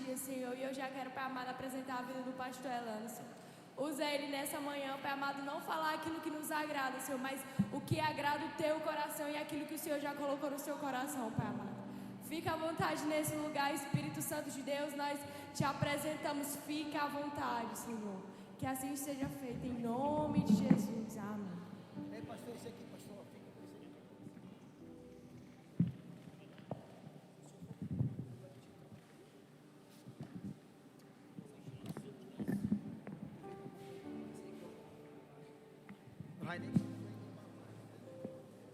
dia, Senhor, e eu já quero, Pai amado, apresentar a vida do pastor Elano, Senhor. Usa ele nessa manhã, Pai amado, não falar aquilo que nos agrada, Senhor, mas o que agrada o teu coração e aquilo que o Senhor já colocou no seu coração, Pai amado. Fica à vontade nesse lugar, Espírito Santo de Deus, nós te apresentamos, fica à vontade, Senhor. Que assim seja feito, em nome de Jesus, amém. Ei, pastor, esse aqui, pastor, fica com esse aqui.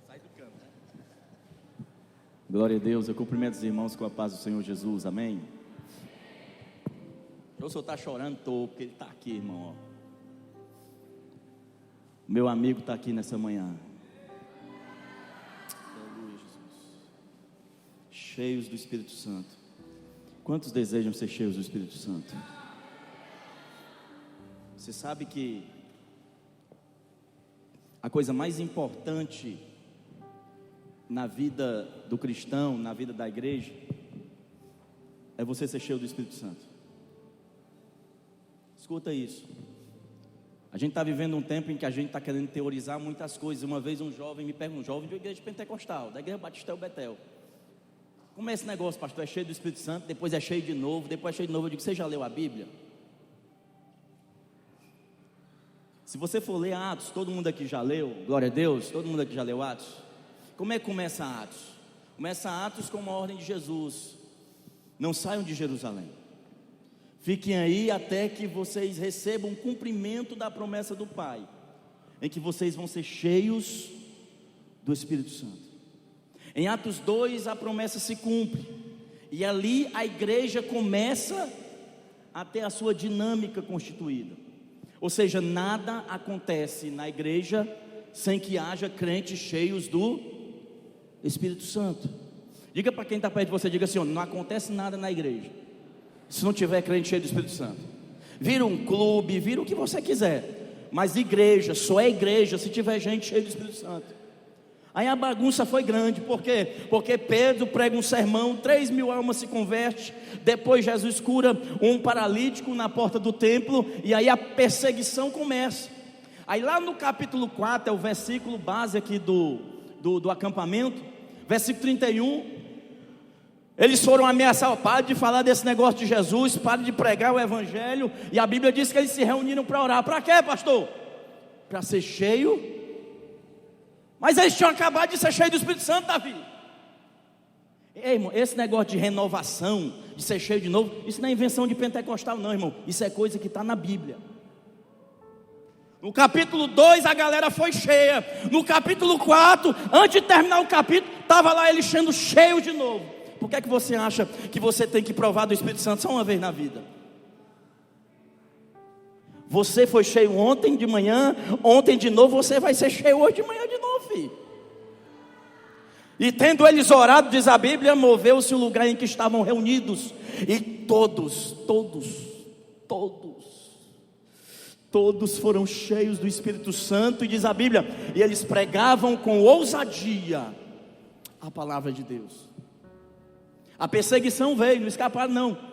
Sai do campo. Glória a Deus, eu cumprimento os irmãos com a paz do Senhor Jesus, amém? O senhor está chorando, estou, porque ele está aqui, irmão, ó. Meu amigo está aqui nessa manhã. Aleluia, Jesus. Cheios do Espírito Santo. Quantos desejam ser cheios do Espírito Santo? Você sabe que a coisa mais importante na vida do cristão, na vida da igreja, é você ser cheio do Espírito Santo. Escuta isso. A gente está vivendo um tempo em que a gente está querendo teorizar muitas coisas. Uma vez um jovem me perguntou, um jovem de uma igreja pentecostal, da igreja Batista Betel: como é esse negócio, pastor? É cheio do Espírito Santo, depois é cheio de novo, depois é cheio de novo. Eu digo: você já leu a Bíblia? Se você for ler Atos, todo mundo aqui já leu, glória a Deus, todo mundo aqui já leu Atos. Como é que começa Atos? Começa Atos com uma ordem de Jesus: não saiam de Jerusalém, fiquem aí até que vocês recebam o cumprimento da promessa do Pai, em que vocês vão ser cheios do Espírito Santo. Em Atos 2 a promessa se cumpre, e ali a igreja começa a ter a sua dinâmica constituída. Ou seja, nada acontece na igreja sem que haja crentes cheios do Espírito Santo. Diga para quem está perto de você, diga assim: não acontece nada na igreja se não tiver crente cheio do Espírito Santo. Vira um clube, vira o que você quiser, mas igreja só é igreja se tiver gente cheia do Espírito Santo. Aí a bagunça foi grande, por quê? Porque Pedro prega um sermão, 3.000 almas se convertem, depois Jesus cura um paralítico na porta do templo, e aí a perseguição começa. Aí lá no capítulo 4, é o versículo base aqui do acampamento, versículo 31, eles foram ameaçar: pare de falar desse negócio de Jesus, pare de pregar o evangelho. E a Bíblia diz que eles se reuniram para orar. Para quê, pastor? Para ser cheio. Mas eles tinham acabado de ser cheios do Espírito Santo, Davi. Ei, irmão, esse negócio de renovação, de ser cheio de novo, isso não é invenção de pentecostal não, irmão. Isso é coisa que está na Bíblia. No capítulo 2 a galera foi cheia. No capítulo 4, antes de terminar o capítulo, estava lá eles sendo cheios de novo. Por que é que você acha que você tem que provar do Espírito Santo só uma vez na vida? Você foi cheio ontem de manhã, ontem de novo, você vai ser cheio hoje de manhã de novo, filho. E tendo eles orado, diz a Bíblia, moveu-se o lugar em que estavam reunidos, e todos foram cheios do Espírito Santo, e diz a Bíblia, e eles pregavam com ousadia a palavra de Deus. A perseguição veio, não escaparam não.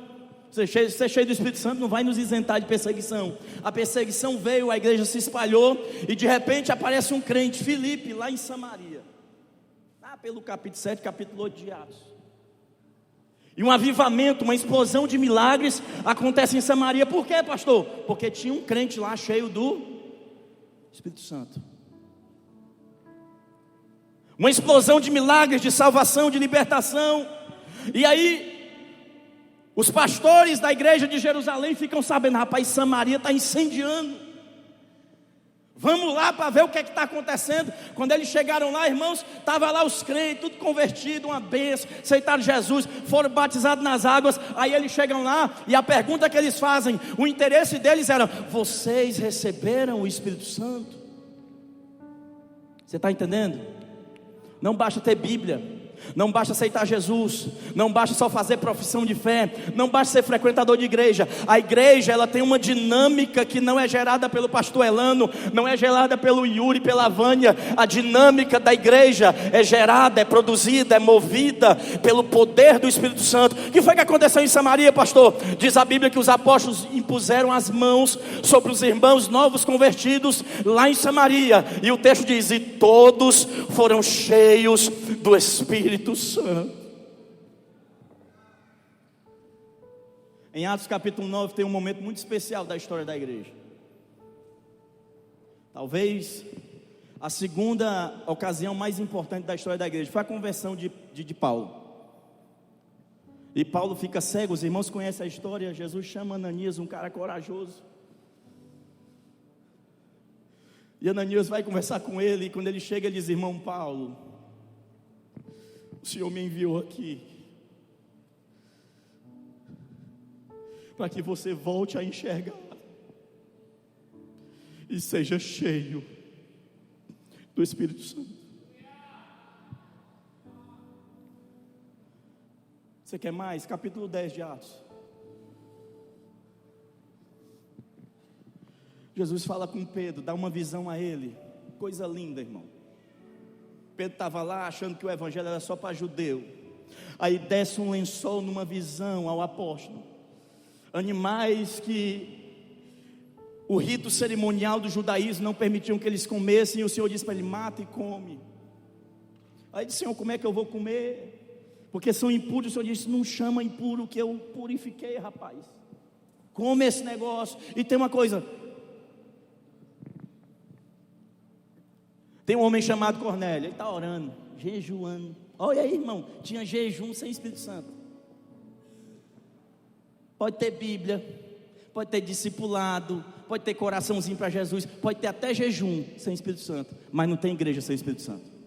Ser cheio do Espírito Santo não vai nos isentar de perseguição. A perseguição veio, a igreja se espalhou, e de repente aparece um crente, Filipe, lá em Samaria, lá pelo capítulo 7, capítulo 8 de Atos. E um avivamento, uma explosão de milagres acontece em Samaria. Por quê, pastor? Porque tinha um crente lá cheio do Espírito Santo. Uma explosão de milagres, de salvação, de libertação. E aí os pastores da igreja de Jerusalém ficam sabendo: rapaz, Samaria está incendiando, vamos lá para ver o que está acontecendo. Quando eles chegaram lá, irmãos, estava lá os crentes, tudo convertido, uma bênção, aceitaram Jesus, foram batizados nas águas. Aí eles chegam lá, e a pergunta que eles fazem, o interesse deles era: vocês receberam o Espírito Santo? Você está entendendo? Não basta ter Bíblia, Não basta aceitar Jesus, não basta só fazer profissão de fé, não basta ser frequentador de igreja. A igreja, ela tem uma dinâmica que não é gerada pelo pastor Elano, não é gerada pelo Yuri, pela Vânia. A dinâmica da igreja é gerada, é produzida, é movida pelo poder do Espírito Santo. O que foi que aconteceu em Samaria, pastor? Diz a Bíblia que os apóstolos impuseram as mãos sobre os irmãos novos convertidos lá em Samaria, e o texto diz: e todos foram cheios do Espírito Santo. Em Atos capítulo 9 tem um momento muito especial da história da igreja. Talvez a segunda ocasião mais importante da história da igreja foi a conversão de Paulo. E Paulo fica cego, os irmãos conhecem a história. Jesus chama Ananias, um cara corajoso, e Ananias vai conversar com ele. E quando ele chega, ele diz: irmão Paulo, o Senhor me enviou aqui para que você volte a enxergar e seja cheio do Espírito Santo. Você quer mais? Capítulo 10 de Atos. Jesus fala com Pedro, dá uma visão a ele. Coisa linda, irmão. Pedro estava lá achando que o evangelho era só para judeu. Aí desce um lençol numa visão ao apóstolo. Animais que o rito cerimonial do judaísmo não permitiam que eles comessem. E o Senhor disse para ele: mata e come. Aí disse: Senhor, como é que eu vou comer? Porque são impuros. O Senhor disse: não chama impuro, que eu purifiquei, rapaz. Come esse negócio. E tem uma coisa, tem um homem chamado Cornélio, ele está orando, jejuando. Olha aí, irmão, tinha jejum sem Espírito Santo. Pode ter Bíblia, pode ter discipulado, pode ter coraçãozinho para Jesus, pode ter até jejum sem Espírito Santo, mas não tem igreja sem Espírito Santo.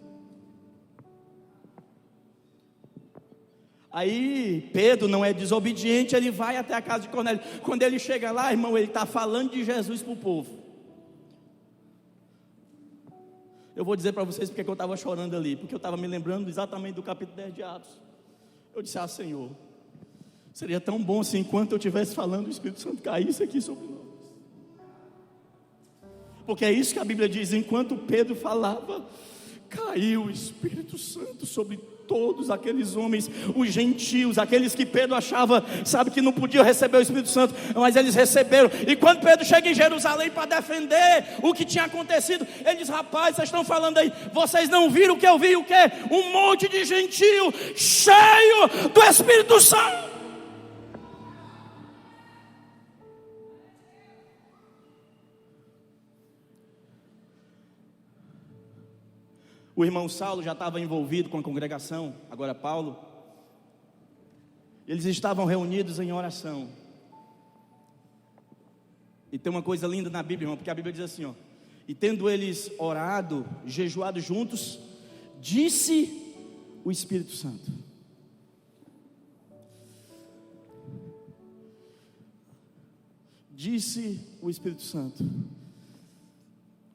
Aí Pedro não é desobediente, ele vai até a casa de Cornélio. Quando ele chega lá, irmão, ele está falando de Jesus para o povo. Eu vou dizer para vocês porque eu estava chorando ali, porque eu estava me lembrando exatamente do capítulo 10 de Atos. Eu disse: Senhor, seria tão bom se enquanto eu estivesse falando, o Espírito Santo caísse aqui sobre nós. Porque é isso que a Bíblia diz: enquanto Pedro falava, caiu o Espírito Santo sobre todos aqueles homens, os gentios, aqueles que Pedro achava, sabe, que não podiam receber o Espírito Santo, mas eles receberam. E quando Pedro chega em Jerusalém para defender o que tinha acontecido, ele diz: rapaz, vocês estão falando aí, vocês não viram o que eu vi? O que? Um monte de gentio cheio do Espírito Santo. O irmão Saulo já estava envolvido com a congregação, agora Paulo. Eles estavam reunidos em oração. E tem uma coisa linda na Bíblia, irmão, porque a Bíblia diz assim, ó: e tendo eles orado, jejuado juntos, disse o Espírito Santo. Disse o Espírito Santo.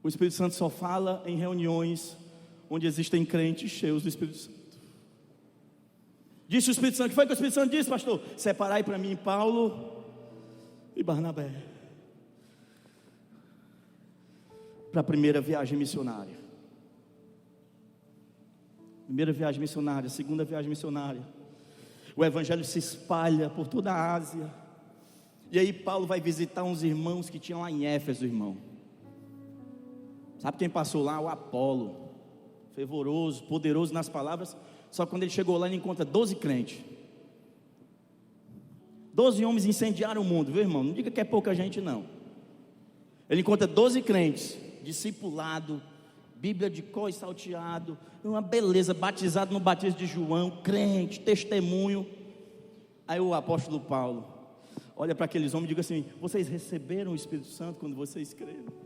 O Espírito Santo só fala em reuniões onde existem crentes cheios do Espírito Santo. Disse o Espírito Santo. O que foi que o Espírito Santo disse, pastor? Separai para mim Paulo e Barnabé para a primeira viagem missionária. Primeira viagem missionária, segunda viagem missionária. O evangelho se espalha por toda a Ásia. E aí Paulo vai visitar uns irmãos que tinham lá em Éfeso, irmão. Sabe quem passou lá? O Apolo. Fervoroso, poderoso nas palavras. Só que quando ele chegou lá, ele encontra 12 crentes. 12 homens incendiaram o mundo, viu, irmão? Não diga que é pouca gente, não. Ele encontra 12 crentes, discipulado, Bíblia de cor e salteado, uma beleza, batizado no batismo de João, crente, testemunho. Aí o apóstolo Paulo olha para aqueles homens e diz assim: vocês receberam o Espírito Santo quando vocês creram?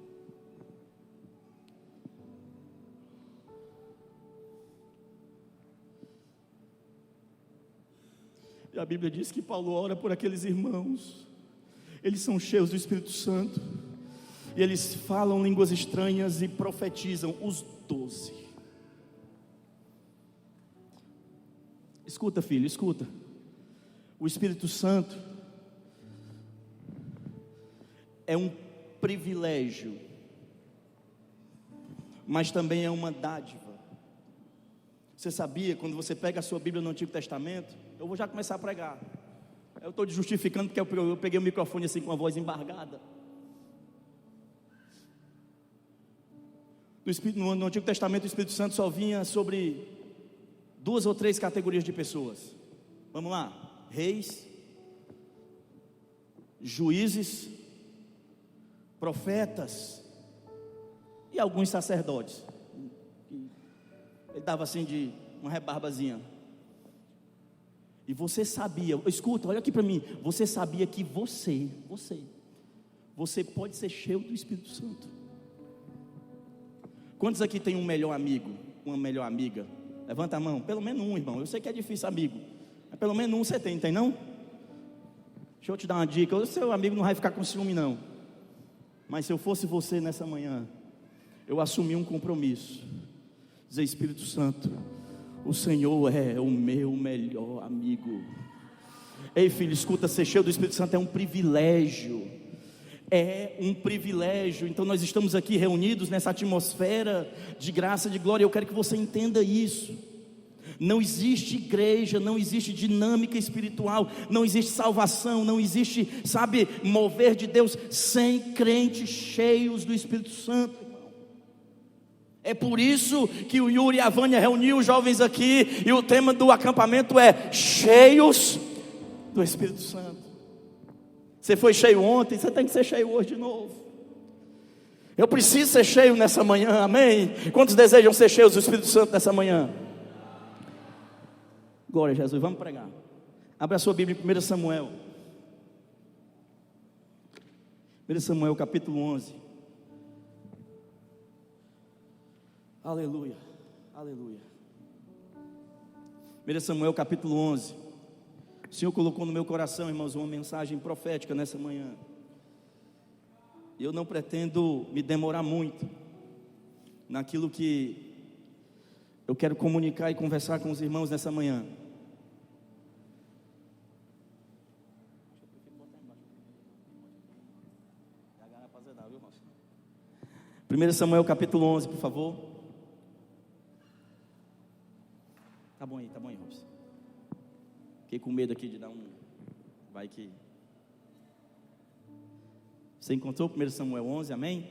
E a Bíblia diz que Paulo ora por aqueles irmãos. Eles são cheios do Espírito Santo. E eles falam línguas estranhas e profetizam, os 12. Escuta, filho, escuta. O Espírito Santo é um privilégio, mas também é uma dádiva. Você sabia, quando você pega a sua Bíblia no Antigo Testamento, eu vou já começar a pregar. Eu estou justificando porque eu peguei o microfone assim com a voz embargada. No Antigo Testamento, o Espírito Santo só vinha sobre 2 ou 3 categorias de pessoas. Vamos lá: reis, juízes, profetas e alguns sacerdotes. Ele dava assim de uma rebarbazinha. E você sabia, escuta, olha aqui para mim. Você sabia que você pode ser cheio do Espírito Santo? Quantos aqui tem um melhor amigo, uma melhor amiga? Levanta a mão, pelo menos um, irmão. Eu sei que é difícil, amigo, mas pelo menos um você tem não? Deixa eu te dar uma dica. O seu amigo não vai ficar com ciúme não. Mas se eu fosse você nessa manhã, eu assumi um compromisso. Dizer: Espírito Santo, o Senhor é o meu melhor amigo. Ei, filho, escuta, ser cheio do Espírito Santo é um privilégio. É um privilégio. Então nós estamos aqui reunidos nessa atmosfera de graça, de glória. Eu quero que você entenda isso. Não existe igreja, não existe dinâmica espiritual, não existe salvação, não existe, sabe, mover de Deus sem crentes cheios do Espírito Santo. É por isso que o Yuri e a Vânia reuniu os jovens aqui, e o tema do acampamento é cheios do Espírito Santo. Você foi cheio ontem, você tem que ser cheio hoje de novo. Eu preciso ser cheio nessa manhã, amém? Quantos desejam ser cheios do Espírito Santo nessa manhã? Glória a Jesus, vamos pregar. Abra a sua Bíblia em 1 Samuel. 1 Samuel capítulo 11. Aleluia, aleluia. 1 Samuel capítulo 11. O Senhor colocou no meu coração, irmãos, uma mensagem profética nessa manhã. Eu não pretendo me demorar muito naquilo que eu quero comunicar e conversar com os irmãos nessa manhã. Primeiro Samuel capítulo 11, por favor. Tá bom aí, Robson. Fiquei com medo aqui de dar um... Vai que... Você encontrou 1 Samuel 11, amém?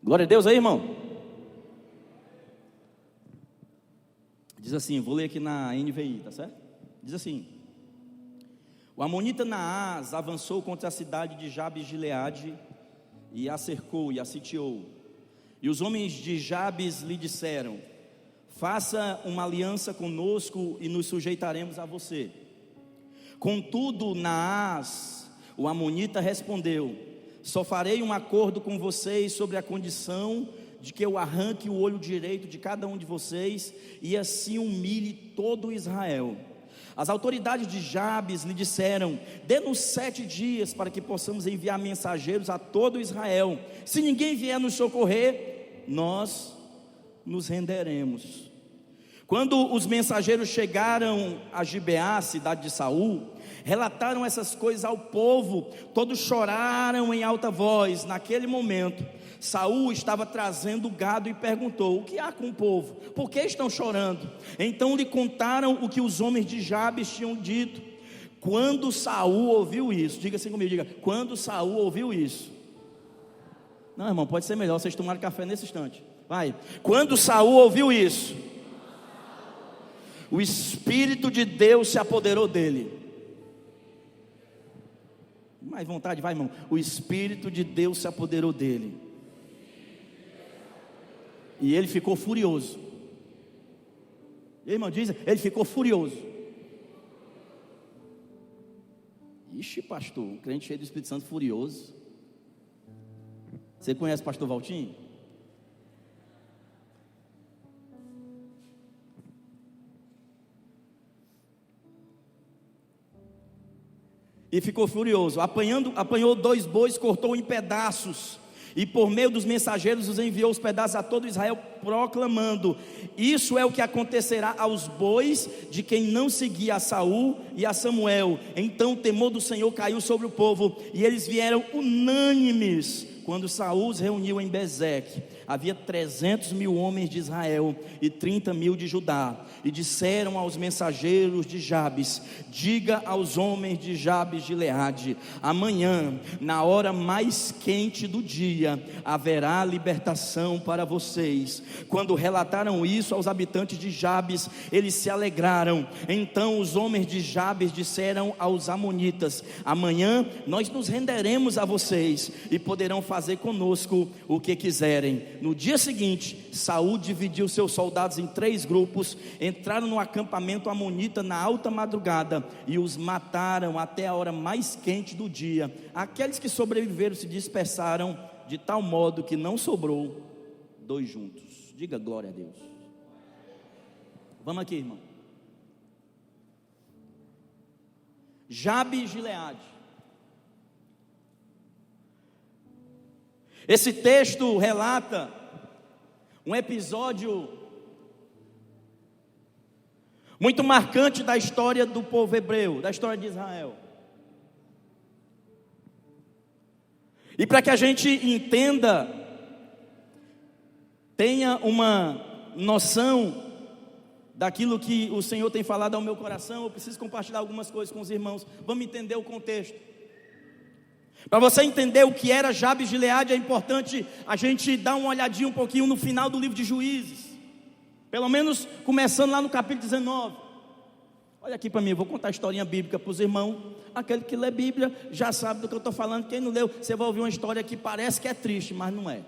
Glória a Deus aí, irmão. Diz assim, vou ler aqui na NVI, tá certo? Diz assim: o amonita Naás avançou contra a cidade de Jabes de Gileade e a cercou e a sitiou. E os homens de Jabes lhe disseram: faça uma aliança conosco e nos sujeitaremos a você. Contudo, Naás, o amonita, respondeu: só farei um acordo com vocês sobre a condição de que eu arranque o olho direito de cada um de vocês e assim humilhe todo Israel. As autoridades de Jabes lhe disseram: dê-nos 7 dias para que possamos enviar mensageiros a todo Israel. Se ninguém vier nos socorrer, nós nos renderemos. Quando os mensageiros chegaram a Gibeá, cidade de Saul, relataram essas coisas ao povo. Todos choraram em alta voz. Naquele momento, Saul estava trazendo gado e perguntou: o que há com o povo? Por que estão chorando? Então lhe contaram o que os homens de Jabes tinham dito. Quando Saul ouviu isso, diga assim comigo, diga: quando Saul ouviu isso. Não, irmão, pode ser melhor, vocês tomaram café nesse instante. Vai. Quando Saul ouviu isso, o Espírito de Deus se apoderou dele. Mais vontade, vai, irmão. O Espírito de Deus se apoderou dele. E ele ficou furioso. E, irmão, diz, ele ficou furioso. Ixi, pastor, um crente cheio do Espírito Santo furioso. Você conhece o pastor Valtinho? E ficou furioso. Apanhou 2 bois, cortou em pedaços e por meio dos mensageiros os enviou os pedaços a todo Israel, proclamando: isso é o que acontecerá aos bois de quem não seguia a Saul e a Samuel. Então o temor do Senhor caiu sobre o povo, e eles vieram unânimes quando Saul os reuniu em Bezeque. Havia 300.000 homens de Israel e 30.000 de Judá, e disseram aos mensageiros de Jabes: diga aos homens de Jabes de Gileade: amanhã, na hora mais quente do dia, haverá libertação para vocês. Quando relataram isso aos habitantes de Jabes, eles se alegraram. Então os homens de Jabes disseram aos amonitas: amanhã nós nos renderemos a vocês, e poderão fazer conosco o que quiserem. No dia seguinte, Saul dividiu seus soldados em 3 grupos, entraram no acampamento amonita na alta madrugada e os mataram até a hora mais quente do dia. Aqueles que sobreviveram se dispersaram de tal modo que não sobrou 2 juntos. Diga glória a Deus. Vamos aqui, irmão. Jabes e Gileade. Esse texto relata um episódio muito marcante da história do povo hebreu, da história de Israel. E para que a gente entenda, tenha uma noção daquilo que o Senhor tem falado ao meu coração, eu preciso compartilhar algumas coisas com os irmãos. Vamos entender o contexto. Para você entender o que era Jabes e Gileade, é importante a gente dar uma olhadinha um pouquinho no final do livro de Juízes, pelo menos começando lá no capítulo 19. Olha aqui para mim, eu vou contar a historinha bíblica para os irmãos. Aquele que lê Bíblia já sabe do que eu estou falando. Quem não leu, você vai ouvir uma história que parece que é triste, mas não é.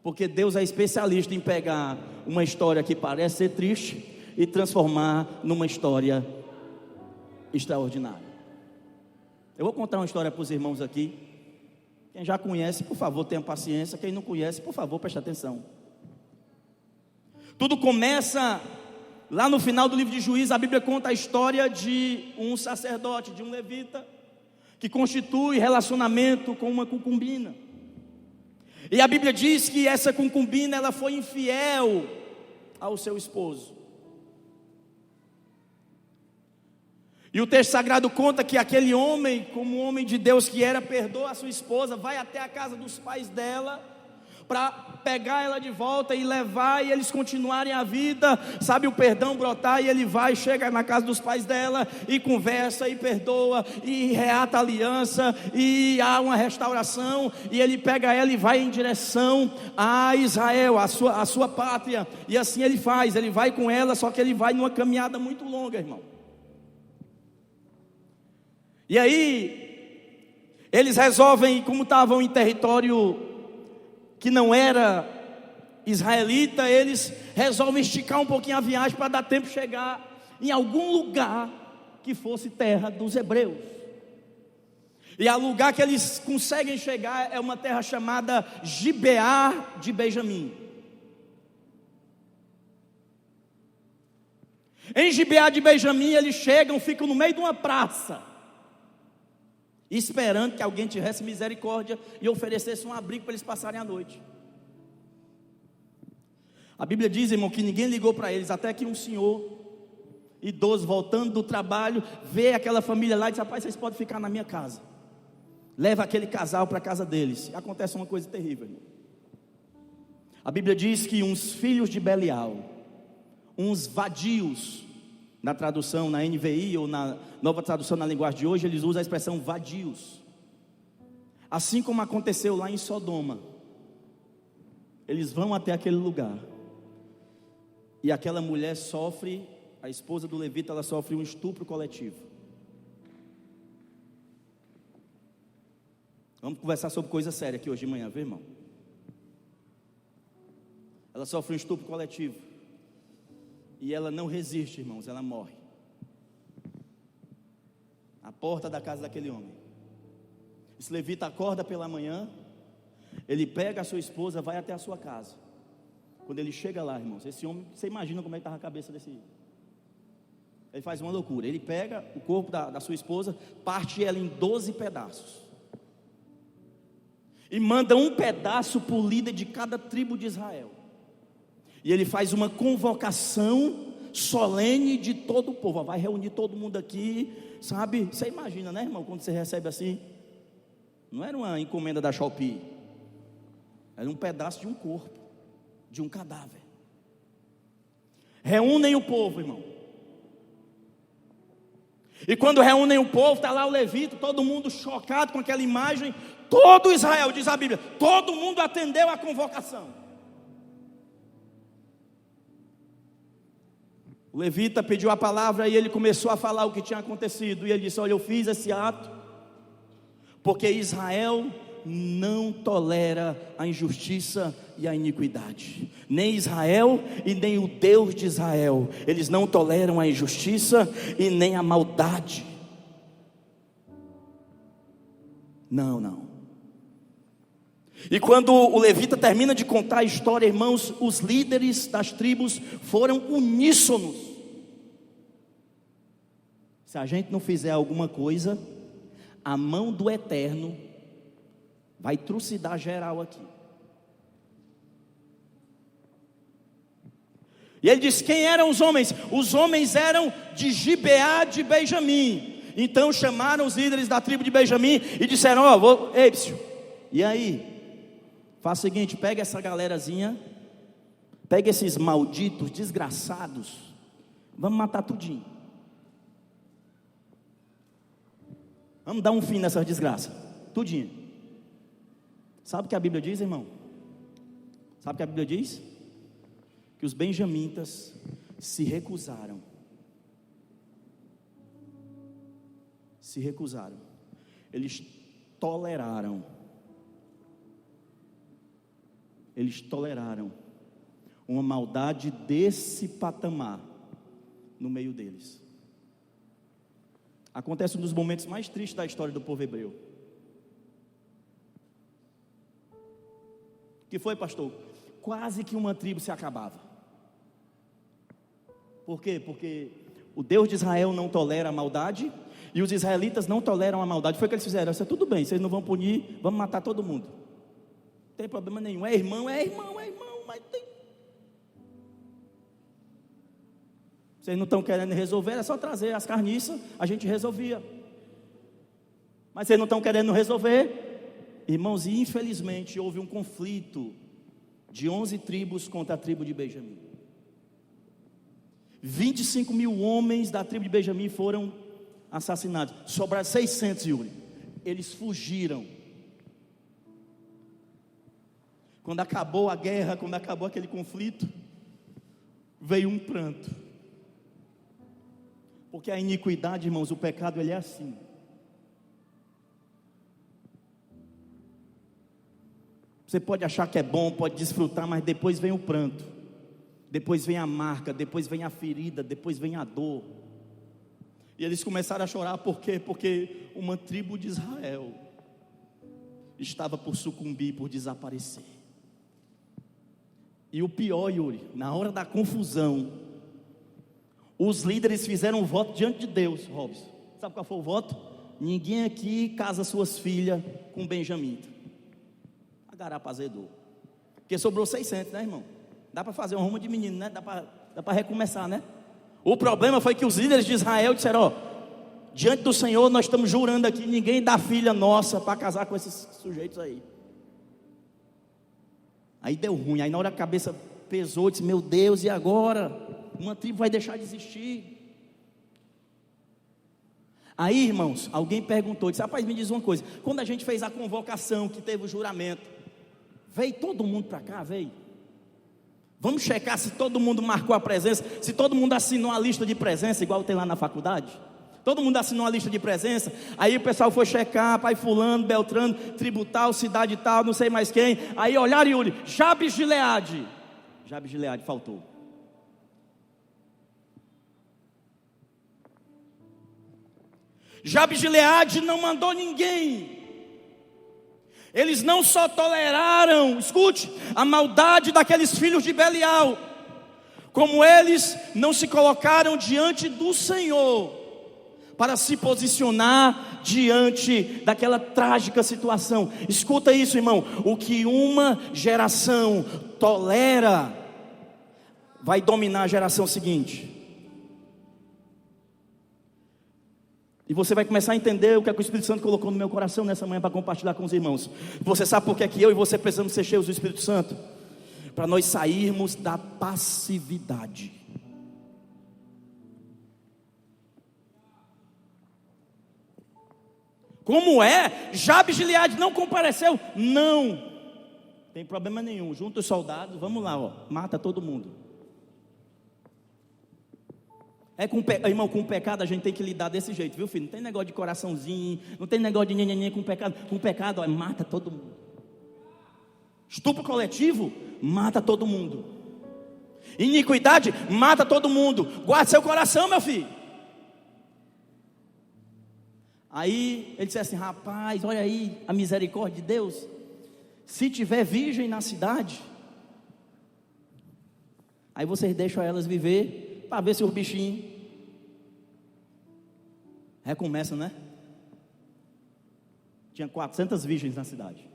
Porque Deus é especialista em pegar uma história que parece ser triste e transformar numa história extraordinária. Eu vou contar uma história para os irmãos aqui. Quem já conhece, por favor, tenha paciência. Quem não conhece, por favor, preste atenção. Tudo começa lá no final do livro de Juízes. A Bíblia conta a história de um sacerdote, de um levita, que constitui relacionamento com uma concubina. E a Bíblia diz que essa concubina, ela foi infiel ao seu esposo. E o texto sagrado conta que aquele homem, como um homem de Deus que era, perdoa a sua esposa, vai até a casa dos pais dela, para pegar ela de volta e levar, e eles continuarem a vida, sabe, o perdão brotar, e ele vai, chega na casa dos pais dela, e conversa, e perdoa, e reata a aliança, e há uma restauração, e ele pega ela e vai em direção a Israel, a sua pátria, e assim ele faz, ele vai com ela, só que ele vai numa caminhada muito longa, irmão. E aí, eles resolvem, como estavam em território que não era israelita, eles resolvem esticar um pouquinho a viagem para dar tempo de chegar em algum lugar que fosse terra dos hebreus. E o lugar que eles conseguem chegar é uma terra chamada Gibeá de Benjamim. Em Gibeá de Benjamim eles chegam, ficam no meio de uma praça, esperando que alguém tivesse misericórdia e oferecesse um abrigo para eles passarem a noite. A Bíblia diz, irmão, que ninguém ligou para eles, até que um senhor idoso, voltando do trabalho, vê aquela família lá e diz: rapaz, vocês podem ficar na minha casa. Leva aquele casal para a casa deles. E acontece uma coisa terrível, irmão. A Bíblia diz que uns filhos de Belial, uns vadios, na tradução, na NVI ou na nova tradução na linguagem de hoje, eles usam a expressão vadios. Assim como aconteceu lá em Sodoma, eles vão até aquele lugar, e aquela mulher sofre, a esposa do levita, ela sofre um estupro coletivo. Vamos conversar sobre coisa séria aqui hoje de manhã, viu, irmão? Ela sofre um estupro coletivo. E ela não resiste, irmãos, ela morre à porta da casa daquele homem. Esse levita acorda pela manhã, ele pega a sua esposa, vai até a sua casa. Quando ele chega lá, irmãos, esse homem, você imagina como é que estava a cabeça desse. Ele faz uma loucura, ele pega o corpo da sua esposa, parte ela em 12 pedaços, e manda um pedaço por líder de cada tribo de Israel. E ele faz uma convocação solene de todo o povo. Vai reunir todo mundo aqui, sabe? Você imagina, né, irmão, quando você recebe assim? Não era uma encomenda da Shopee, era um pedaço de um corpo, de um cadáver. Reúnem o povo, irmão. E quando reúnem o povo, está lá o levita, todo mundo chocado com aquela imagem. Todo Israel, diz a Bíblia, todo mundo atendeu à convocação. O levita pediu a palavra e ele começou a falar o que tinha acontecido. E ele disse: olha, eu fiz esse ato porque Israel não tolera a injustiça e a iniquidade. Nem Israel e nem o Deus de Israel, eles não toleram a injustiça e nem a maldade. Não. E quando o levita termina de contar a história, irmãos, os líderes das tribos foram uníssonos. Se a gente não fizer alguma coisa, a mão do Eterno vai trucidar geral aqui. E ele diz: quem eram os homens? Os homens eram de Gibeá de Benjamim. Então chamaram os líderes da tribo de Benjamim e disseram: ei, e aí? Faz o seguinte, pega essa galerazinha, pega esses malditos, desgraçados, vamos matar tudinho. Vamos dar um fim nessa desgraça, tudinho. Sabe o que a Bíblia diz, irmão? Sabe o que a Bíblia diz? Que os benjamitas se recusaram. Eles toleraram uma maldade desse patamar no meio deles. Acontece um dos momentos mais tristes da história do povo hebreu. Que foi, pastor? Quase que uma tribo se acabava. Por quê? Porque o Deus de Israel não tolera a maldade e os israelitas não toleram a maldade. Foi o que eles fizeram: isso é tudo bem, vocês não vão punir, vamos matar todo mundo. Não tem problema nenhum, é irmão, mas tem. Vocês não estão querendo resolver, é só trazer as carniças, a gente resolvia. Mas vocês não estão querendo resolver, irmãos, e infelizmente houve um conflito de 11 tribos contra a tribo de Benjamim. 25 mil homens da tribo de Benjamim foram assassinados. Sobraram 600, Yuri. Eles fugiram. Quando acabou a guerra, quando acabou aquele conflito, veio um pranto. Porque a iniquidade, irmãos, o pecado, ele é assim. Você pode achar que é bom, pode desfrutar, mas depois vem o pranto. Depois vem a marca, depois vem a ferida, depois vem a dor. E eles começaram a chorar, por quê? Porque uma tribo de Israel estava por sucumbir, por desaparecer. E o pior, Yuri, na hora da confusão, os líderes fizeram um voto diante de Deus, Robson. Sabe qual foi o voto? Ninguém aqui casa suas filhas com Benjamim. A garapa azedou. Porque sobrou 600, né, irmão? Dá para fazer um rumo de menino, né? Dá para recomeçar, né? O problema foi que os líderes de Israel disseram: diante do Senhor nós estamos jurando aqui, ninguém dá filha nossa para casar com esses sujeitos aí. Aí deu ruim, aí na hora a cabeça pesou, disse: meu Deus, e agora? Uma tribo vai deixar de existir. Aí, irmãos, alguém perguntou, disse: rapaz, me diz uma coisa, quando a gente fez a convocação, que teve o juramento, veio todo mundo para cá, veio? Vamos checar se todo mundo marcou a presença, se todo mundo assinou a lista de presença, igual tem lá na faculdade. Todo mundo assinou a lista de presença. Aí o pessoal foi checar, pai fulano, Beltrano, tribo tal, cidade tal, não sei mais quem. Aí olharam, Yuri, Jabes de Gileade. Jabes de Gileade faltou. Jabes de Gileade não mandou ninguém. Eles não só toleraram, escute, a maldade daqueles filhos de Belial, como eles não se colocaram diante do Senhor para se posicionar diante daquela trágica situação. Escuta isso, irmão: o que uma geração tolera vai dominar a geração seguinte. E você vai começar a entender o que o Espírito Santo colocou no meu coração nessa manhã para compartilhar com os irmãos. Você sabe por que eu e você precisamos ser cheios do Espírito Santo? Para nós sairmos da passividade. Como é? Jabes de Gileade não compareceu? Não tem problema nenhum. Junta os soldados, vamos lá, mata todo mundo. Irmão, com o pecado a gente tem que lidar desse jeito, viu, filho? Não tem negócio de coraçãozinho, não tem negócio de nhenhenhen com o pecado. Com o pecado, mata todo mundo. Estupro coletivo, mata todo mundo. Iniquidade, mata todo mundo. Guarde seu coração, meu filho. Aí ele disse assim: rapaz, olha aí a misericórdia de Deus. Se tiver virgem na cidade, aí vocês deixam elas viver, para ver se os bichinhos recomeçam, né? Tinha 400 virgens na cidade.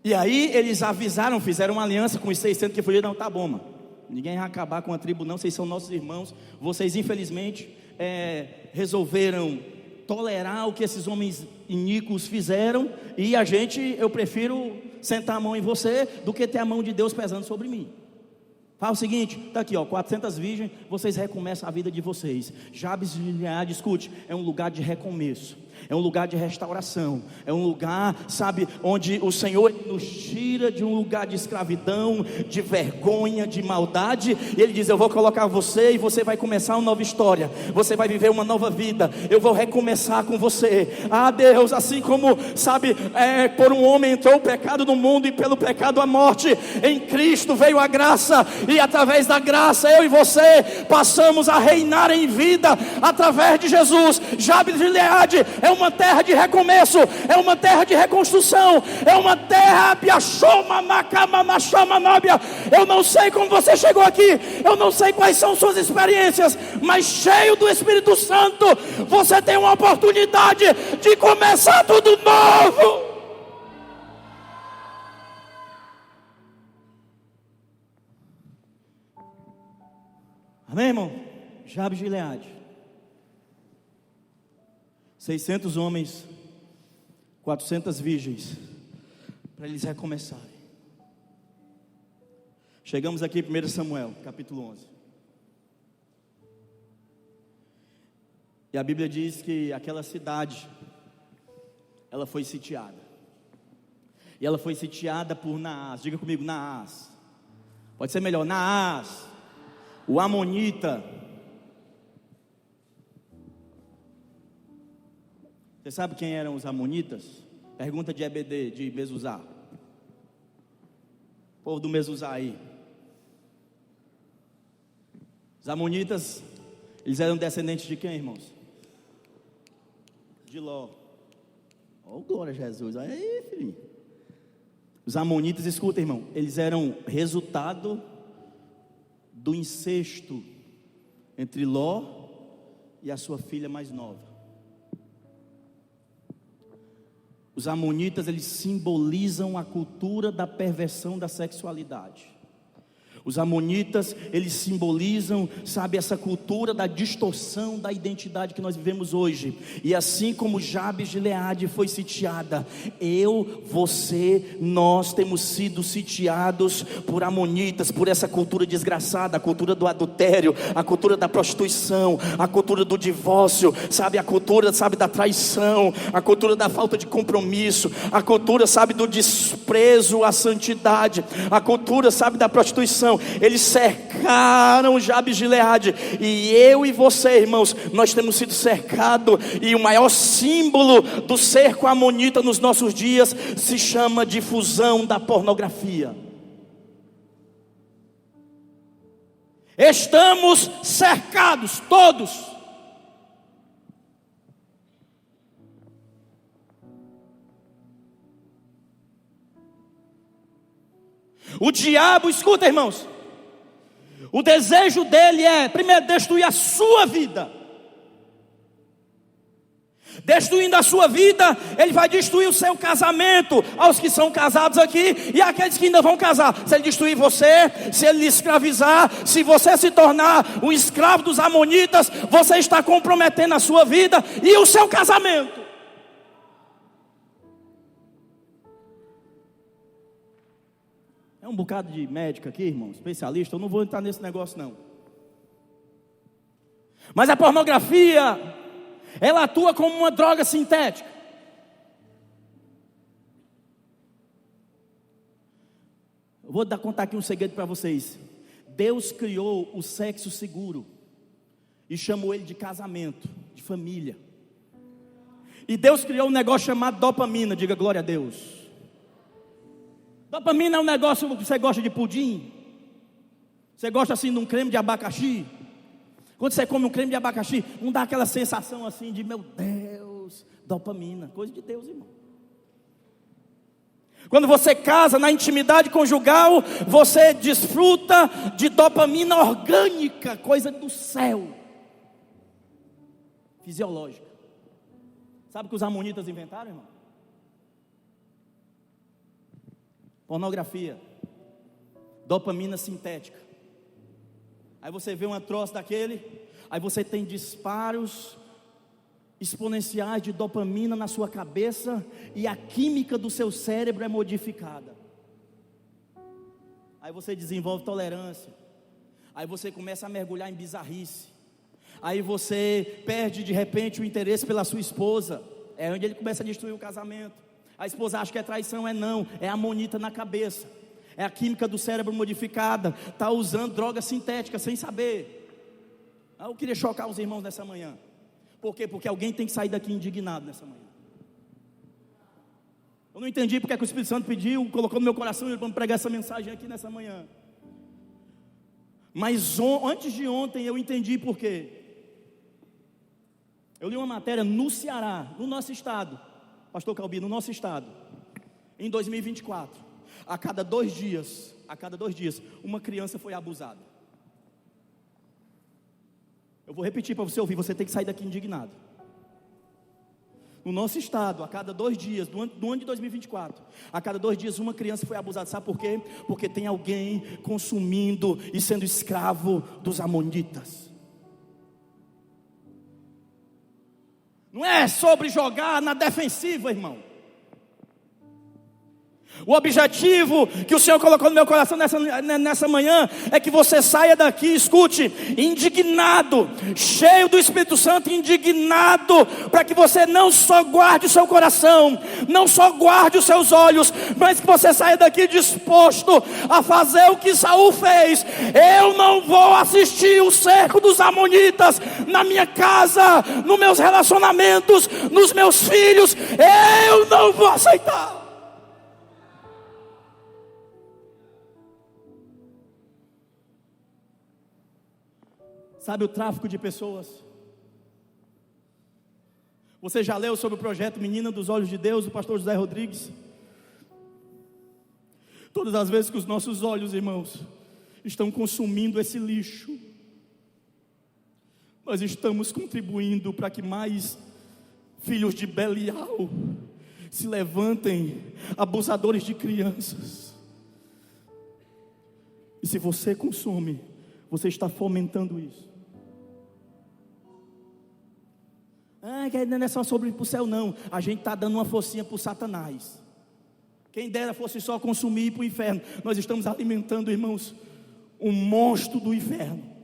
E aí eles avisaram, fizeram uma aliança com os 600 que fugiram. Não, tá bom, mano, ninguém vai acabar com a tribo não, vocês são nossos irmãos. Vocês infelizmente resolveram tolerar o que esses homens iníquos fizeram, e eu prefiro sentar a mão em você do que ter a mão de Deus pesando sobre mim. Fala o seguinte, está aqui, 400 virgens, vocês recomeçam a vida de vocês. Jabes de Gileade, escute, é um lugar de recomeço, é um lugar de restauração, é um lugar, sabe, onde o Senhor nos tira de um lugar de escravidão, de vergonha, de maldade, e Ele diz: eu vou colocar você e você vai começar uma nova história, você vai viver uma nova vida, eu vou recomeçar com você. Ah, Deus, assim como, sabe, por um homem entrou o pecado no mundo e pelo pecado a morte, em Cristo veio a graça, e através da graça eu e você passamos a reinar em vida, através de Jesus. Jabes de Gileade é uma terra de recomeço, é uma terra de reconstrução, é uma terra eu não sei como você chegou aqui, eu não sei quais são suas experiências, mas cheio do Espírito Santo, você tem uma oportunidade de começar tudo novo. Amém, irmão? Jabes de Gileade, 600 homens, 400 virgens, para eles recomeçarem. Chegamos aqui em 1 Samuel, capítulo 11. E a Bíblia diz que aquela cidade, ela foi sitiada. E ela foi sitiada por Naás. Diga comigo, Naás. Pode ser melhor, Naás, o amonita. Você sabe quem eram os amonitas? Pergunta de EBD, de Mezuzá. Povo do Mezuzá aí. Os amonitas, eles eram descendentes de quem, irmãos? De Ló. Oh, glória a Jesus. Aí, filhinho. Os amonitas, escuta, irmão, eles eram resultado do incesto entre Ló e a sua filha mais nova. Os amonitas, eles simbolizam a cultura da perversão da sexualidade. Os amonitas, eles simbolizam, sabe, essa cultura da distorção da identidade que nós vivemos hoje. E assim como Jabes de Gileade foi sitiada, você, nós temos sido sitiados por amonitas, por essa cultura desgraçada, a cultura do adultério, a cultura da prostituição, a cultura do divórcio, sabe, a cultura, sabe, da traição, a cultura da falta de compromisso, a cultura, sabe, do desprezo à santidade, a cultura, sabe, da prostituição. Eles cercaram Jabes de Gileade, e eu e você, irmãos, nós temos sido cercados, e o maior símbolo do cerco amonita nos nossos dias se chama difusão da pornografia. Estamos cercados todos. O diabo, escuta, irmãos, o desejo dele é, primeiro, destruir a sua vida. Destruindo a sua vida, ele vai destruir o seu casamento. Aos que são casados aqui e aqueles que ainda vão casar. Se ele destruir você, se ele lhe escravizar, se você se tornar um escravo dos amonitas, você está comprometendo a sua vida e o seu casamento. É um bocado de médico aqui, irmão, especialista. Eu não vou entrar nesse negócio não. Mas a pornografia, ela atua como uma droga sintética. Eu vou contar aqui um segredo para vocês. Deus criou o sexo seguro e chamou ele de casamento, de família. E Deus criou um negócio chamado dopamina. Diga glória a Deus. Dopamina é um negócio que você gosta de pudim. Você gosta assim de um creme de abacaxi. Quando você come um creme de abacaxi, não dá aquela sensação assim de, meu Deus, dopamina, coisa de Deus, irmão. Quando você casa na intimidade conjugal, você desfruta de dopamina orgânica, coisa do céu, fisiológica. Sabe o que os amonitas inventaram, irmão? Pornografia, dopamina sintética. Aí você vê um troço daquele, aí você tem disparos exponenciais de dopamina na sua cabeça e a química do seu cérebro é modificada. Aí você desenvolve tolerância. Aí você começa a mergulhar em bizarrice. Aí você perde de repente o interesse pela sua esposa. É onde ele começa a destruir o casamento. A esposa acha que é traição, não, é amonita na cabeça. É a química do cérebro modificada. Está usando droga sintética sem saber. Eu queria chocar os irmãos nessa manhã. Por quê? Porque alguém tem que sair daqui indignado nessa manhã. Eu não entendi porque é que o Espírito Santo pediu, colocou no meu coração para pregar essa mensagem aqui nessa manhã. Mas antes de ontem eu entendi por quê. Eu li uma matéria no Ceará, no nosso estado, pastor Calbi, no nosso estado, em 2024. A cada 2 dias, uma criança foi abusada. Eu vou repetir para você ouvir, você tem que sair daqui indignado. No nosso estado, a cada 2 dias, do ano de 2024, a cada 2 dias uma criança foi abusada. Sabe por quê? Porque tem alguém consumindo e sendo escravo dos amonitas. Não é sobre jogar na defensiva, irmão. O objetivo que o Senhor colocou no meu coração nessa manhã é que você saia daqui, escute, indignado, cheio do Espírito Santo, indignado, para que você não só guarde o seu coração, não só guarde os seus olhos, mas que você saia daqui disposto a fazer o que Saul fez. Eu não vou assistir o cerco dos amonitas na minha casa, nos meus relacionamentos, nos meus filhos. Eu não vou aceitar. Sabe o tráfico de pessoas? Você já leu sobre o projeto Menina dos Olhos de Deus, do pastor José Rodrigues? Todas as vezes que os nossos olhos, irmãos, estão consumindo esse lixo, nós estamos contribuindo para que mais filhos de Belial se levantem, abusadores de crianças. E se você consome, você está fomentando isso. Não é só sobre ir para o céu não. A gente está dando uma forcinha para o Satanás. Quem dera fosse só consumir e ir para o inferno. Nós estamos alimentando, irmãos, um monstro do inferno.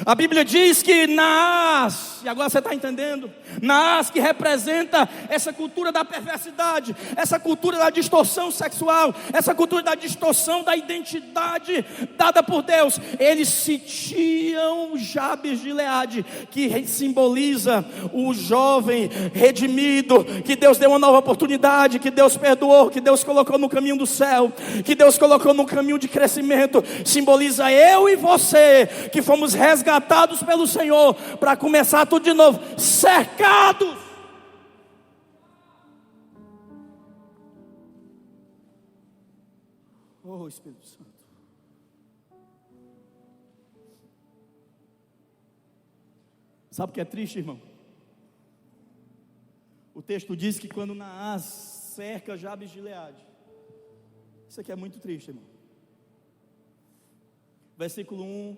A Bíblia diz que Naás, e agora você está entendendo? Naás, que representa essa cultura da perversidade, essa cultura da distorção sexual, essa cultura da distorção da identidade dada por Deus. Eles sitiam Jabes de Gileade, que simboliza o jovem redimido, que Deus deu uma nova oportunidade, que Deus perdoou, que Deus colocou no caminho do céu, que Deus colocou no caminho de crescimento. Simboliza eu e você, que fomos resgatados pelo Senhor, para começar tudo de novo, cercados. Oh Espírito Santo. Sabe o que é triste, irmão? O texto diz que quando Naás cerca Jabes de Gileade, isso aqui é muito triste, irmão. Versículo 1,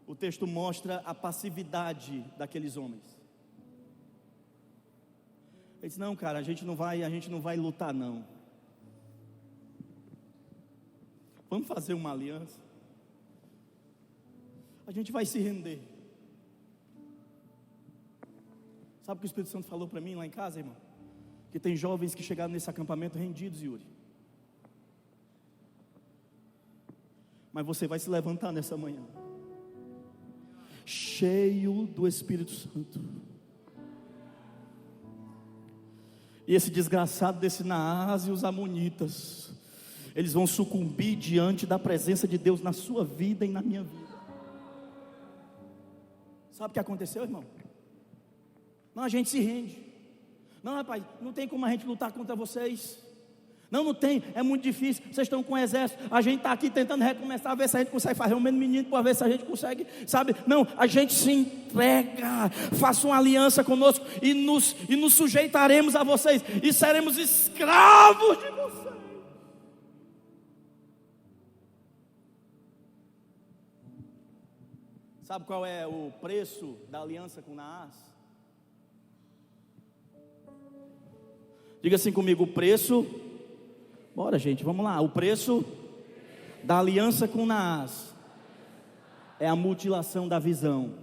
o texto mostra a passividade daqueles homens. Ele disse: não, cara, a gente não vai lutar, não. Vamos fazer uma aliança. A gente vai se render. Sabe o que o Espírito Santo falou para mim lá em casa, irmão? Que tem jovens que chegaram nesse acampamento rendidos, Yuri. Mas você vai se levantar nessa manhã, cheio do Espírito Santo. E esse desgraçado desse Naás e os amonitas, eles vão sucumbir diante da presença de Deus na sua vida e na minha vida. Sabe o que aconteceu, irmão? Não, a gente se rende. Não, rapaz, não tem como a gente lutar contra vocês. Não tem, é muito difícil. Vocês estão com o exército, a gente está aqui tentando recomeçar, ver se a gente consegue fazer o mesmo menino, para ver se a gente consegue, sabe? Não, a gente se entrega, faça uma aliança conosco e nos sujeitaremos a vocês e seremos escravos de vocês. Sabe qual é o preço da aliança com Naás? Diga assim comigo: o preço. Bora, gente, vamos lá. O preço da aliança com Naás é a mutilação da visão.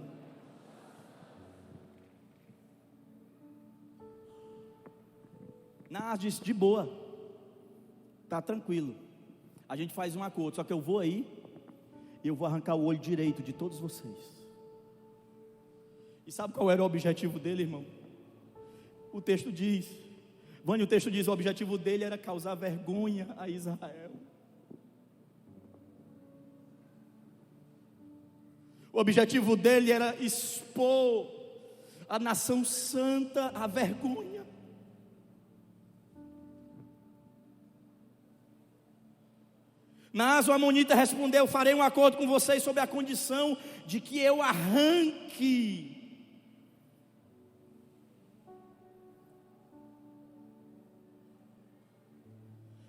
Naás disse: de boa, tá tranquilo, a gente faz um acordo, só que eu vou aí e eu vou arrancar o olho direito de todos vocês. E sabe qual era o objetivo dele, irmão? O texto diz, Vânia, o texto diz: o objetivo dele era causar vergonha a Israel. O objetivo dele era expor a nação santa à vergonha. Naás, o amonita, respondeu: farei um acordo com vocês sob a condição de que eu arranque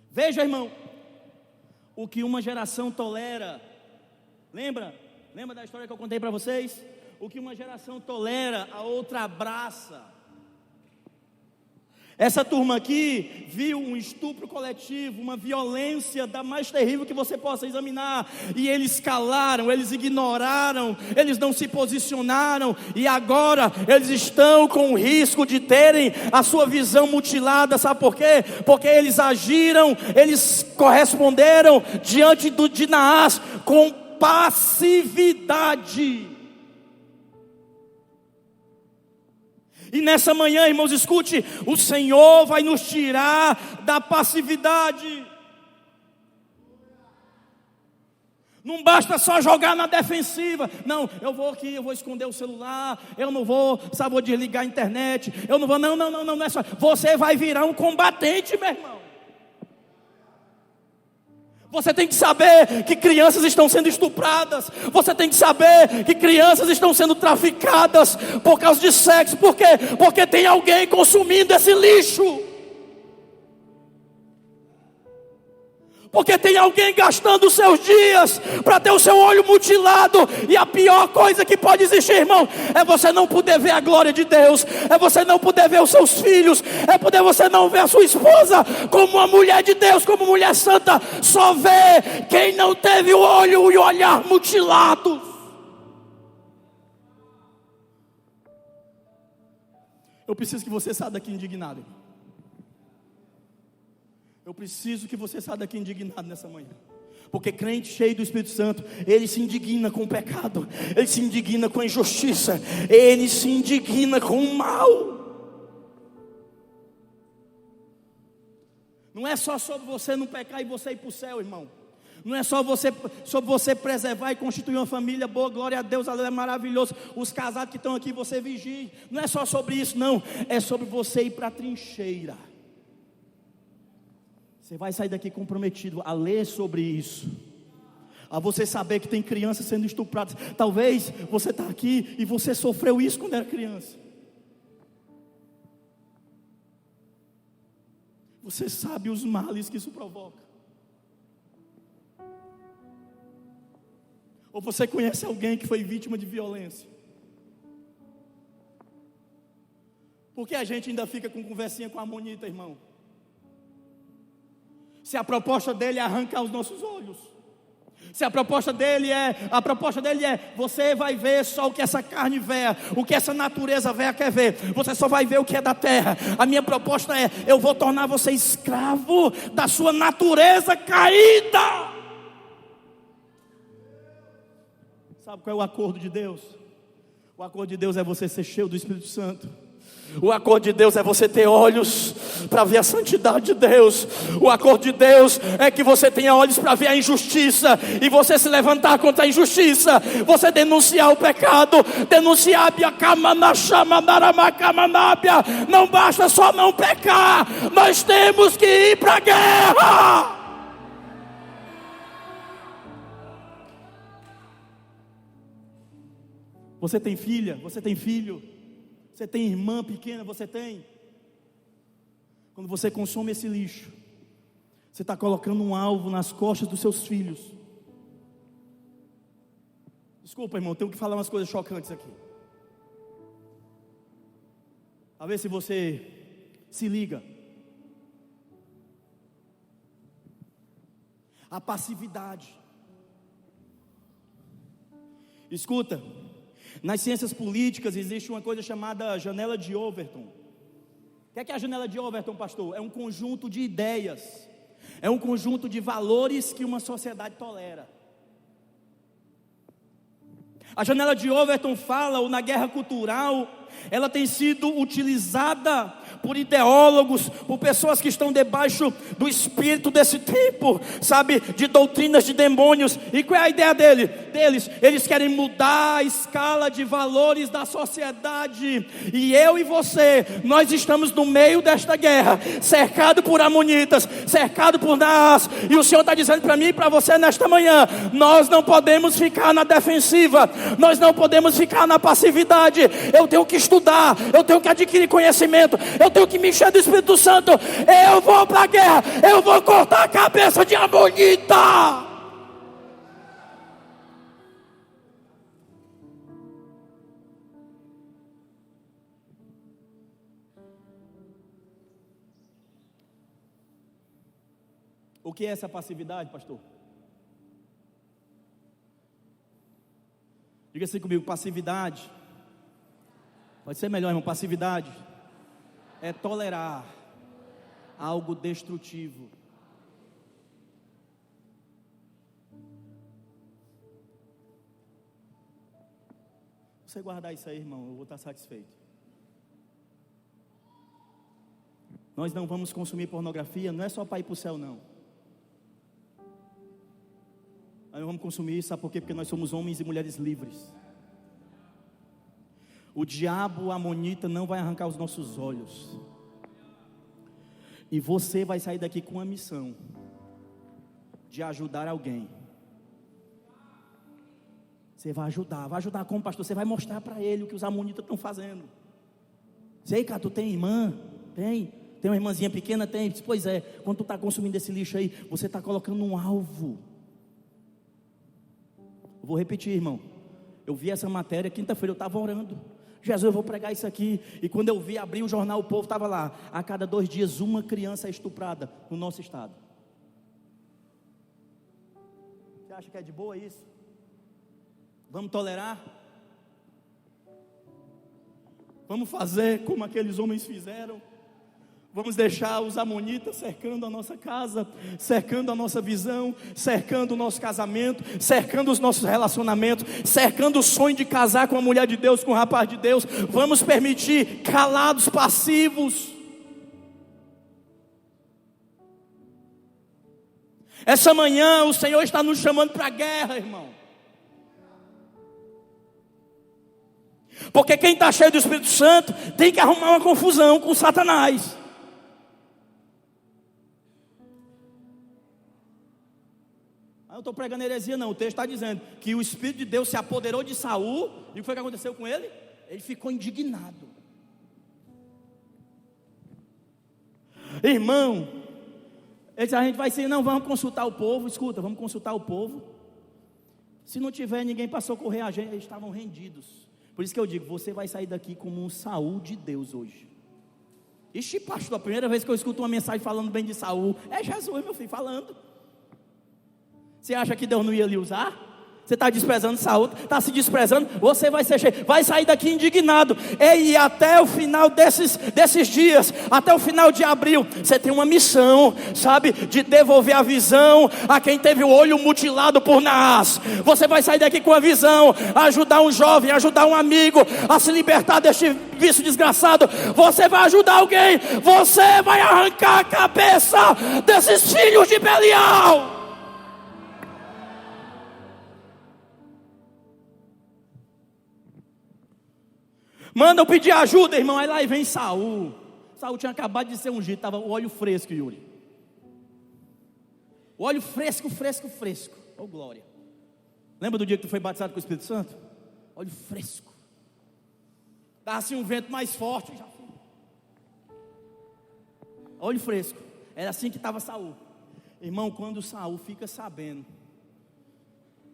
Veja, irmão, o que uma geração tolera. Lembra da história que eu contei para vocês? O que uma geração tolera, a outra abraça. Essa turma aqui viu um estupro coletivo, uma violência da mais terrível que você possa examinar, e eles calaram, eles ignoraram, eles não se posicionaram, e agora eles estão com o risco de terem a sua visão mutilada. Sabe por quê? Porque eles agiram, eles corresponderam diante de Naás com passividade. E nessa manhã, irmãos, escute: o Senhor vai nos tirar da passividade. Não basta só jogar na defensiva. Não, eu vou aqui, eu vou esconder o celular, eu não vou, sabe, vou desligar a internet, eu não vou, não é só. Você vai virar um combatente, meu irmão. Você tem que saber que crianças estão sendo estupradas. Você tem que saber que crianças estão sendo traficadas por causa de sexo. Por quê? Porque tem alguém consumindo esse lixo. Porque tem alguém gastando os seus dias para ter o seu olho mutilado. E a pior coisa que pode existir, irmão, é você não poder ver a glória de Deus, é você não poder ver os seus filhos, é poder você não ver a sua esposa como uma mulher de Deus, como mulher santa. Só vê quem não teve o olho e o olhar mutilados. Eu preciso que você saia daqui indignado. Eu preciso que você saia daqui indignado nessa manhã. Porque crente cheio do Espírito Santo, ele se indigna com o pecado, ele se indigna com a injustiça, ele se indigna com o mal. Não é só sobre você não pecar e você ir para o céu, irmão. Não é só sobre você preservar e constituir uma família boa, glória a Deus, aleluia, é maravilhoso. Os casados que estão aqui, você vigie. Não é só sobre isso, não. É sobre você ir para a trincheira. Você vai sair daqui comprometido a ler sobre isso, a você saber que tem crianças sendo estupradas. Talvez você está aqui e você sofreu isso quando era criança. Você sabe os males que isso provoca. Ou você conhece alguém que foi vítima de violência. Por que a gente ainda fica com conversinha com a Amonita, irmão? Se a proposta dele é arrancar os nossos olhos. Se a proposta dele é, você vai ver só o que essa carne vê, o que essa natureza vê, quer ver. Você só vai ver o que é da terra. A minha proposta é, eu vou tornar você escravo da sua natureza caída. Sabe qual é o acordo de Deus? O acordo de Deus é você ser cheio do Espírito Santo. O acordo de Deus é você ter olhos para ver a santidade de Deus. O acordo de Deus é que você tenha olhos para ver a injustiça e você se levantar contra a injustiça. Você denunciar o pecado, denunciar a não basta só não pecar, nós temos que ir para a guerra. Você tem filha, você tem filho, você tem irmã pequena, você tem. Quando você consome esse lixo, você está colocando um alvo nas costas dos seus filhos. Desculpa, irmão, tenho que falar umas coisas chocantes aqui. A ver se você se liga. A passividade. Escuta. Nas ciências políticas existe uma coisa chamada janela de Overton. O que é a janela de Overton, pastor? É um conjunto de ideias, é um conjunto de valores que uma sociedade tolera. A janela de Overton fala, ou na guerra cultural, ela tem sido utilizada por ideólogos, por pessoas que estão debaixo do espírito desse tempo, sabe, de doutrinas de demônios. E qual é a ideia deles? Eles querem mudar a escala de valores da sociedade. E eu e você, nós estamos no meio desta guerra, cercado por amonitas, cercado por Naás. E o Senhor está dizendo para mim e para você nesta manhã: nós não podemos ficar na defensiva, nós não podemos ficar na passividade. Eu tenho que estudar, eu tenho que adquirir conhecimento, eu tenho que me encher do Espírito Santo. Eu vou para a guerra, eu vou cortar a cabeça de amonita. O que é essa passividade, pastor? Diga assim comigo: passividade. Pode ser melhor, irmão. Passividade é tolerar algo destrutivo. Se você guardar isso aí, irmão, eu vou estar satisfeito. Nós não vamos consumir pornografia, não é só para ir para o céu, não. Nós não vamos consumir isso, sabe por quê? Porque nós somos homens e mulheres livres. O diabo, a amonita, não vai arrancar os nossos olhos. E você vai sair daqui com a missão de ajudar alguém. Você vai ajudar como, pastor? Você vai mostrar para ele o que os amonitas estão fazendo. Sei, cara, tu tem irmã? Tem uma irmãzinha pequena? Tem. Pois é, quando tu está consumindo esse lixo aí, você está colocando um alvo. Eu vou repetir, irmão. Eu vi essa matéria, quinta-feira eu estava orando. Jesus, eu vou pregar isso aqui. E quando eu vi, abri o jornal, o povo estava lá: a cada 2 dias uma criança é estuprada no nosso estado. Você acha que é de boa isso? Vamos tolerar? Vamos fazer como aqueles homens fizeram? Vamos deixar os amonitas cercando a nossa casa, cercando a nossa visão, cercando o nosso casamento, cercando os nossos relacionamentos, cercando o sonho de casar com a mulher de Deus, com o rapaz de Deus? Vamos permitir calados, passivos? Essa manhã o Senhor está nos chamando para a guerra, irmão. Porque quem está cheio do Espírito Santo tem que arrumar uma confusão com Satanás. Eu estou pregando heresia não, o texto está dizendo que o Espírito de Deus se apoderou de Saul. E o que foi que aconteceu com ele? Ele ficou indignado. Irmão, ele disse, a gente vai ser, não, vamos consultar o povo. Escuta, vamos consultar o povo. Se não tiver ninguém para socorrer a gente, eles estavam rendidos. Por isso que eu digo, você vai sair daqui como um Saul de Deus hoje. Ixi, pastor, a primeira vez que eu escuto uma mensagem falando bem de Saul, é Jesus, meu filho, falando. Você acha que Deus não ia lhe usar? Você está desprezando Saul, está se desprezando, você vai ser cheio, vai sair daqui indignado. E até o final desses dias, até o final de abril, você tem uma missão, sabe, de devolver a visão a quem teve o olho mutilado por Naás. Você vai sair daqui com a visão, ajudar um jovem, ajudar um amigo a se libertar deste vício desgraçado. Você vai ajudar alguém, você vai arrancar a cabeça desses filhos de Belial. Manda eu pedir ajuda, irmão. Aí lá vem Saul. Saul tinha acabado de ser ungido, estava o óleo fresco, Yuri. O óleo fresco. Oh, glória. Lembra do dia que tu foi batizado com o Espírito Santo? Óleo fresco. Estava assim um vento mais forte. Óleo fresco. Era assim que estava Saul. Irmão, quando Saul fica sabendo,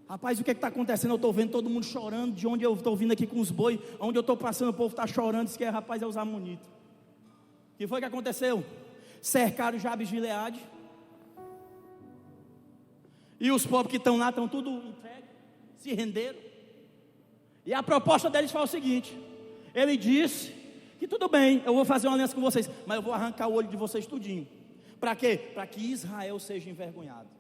rapaz, o que está acontecendo? Eu estou vendo todo mundo chorando. De onde eu estou vindo aqui com os bois, onde eu estou passando, o povo está chorando. Diz que rapaz, é os amonitas. O que foi que aconteceu? Cercaram Jabes de Gileade. E os povos que estão lá estão tudo entregues, se renderam. E a proposta deles foi o seguinte: ele disse que tudo bem, eu vou fazer uma aliança com vocês, mas eu vou arrancar o olho de vocês tudinho. Para quê? Para que Israel seja envergonhado.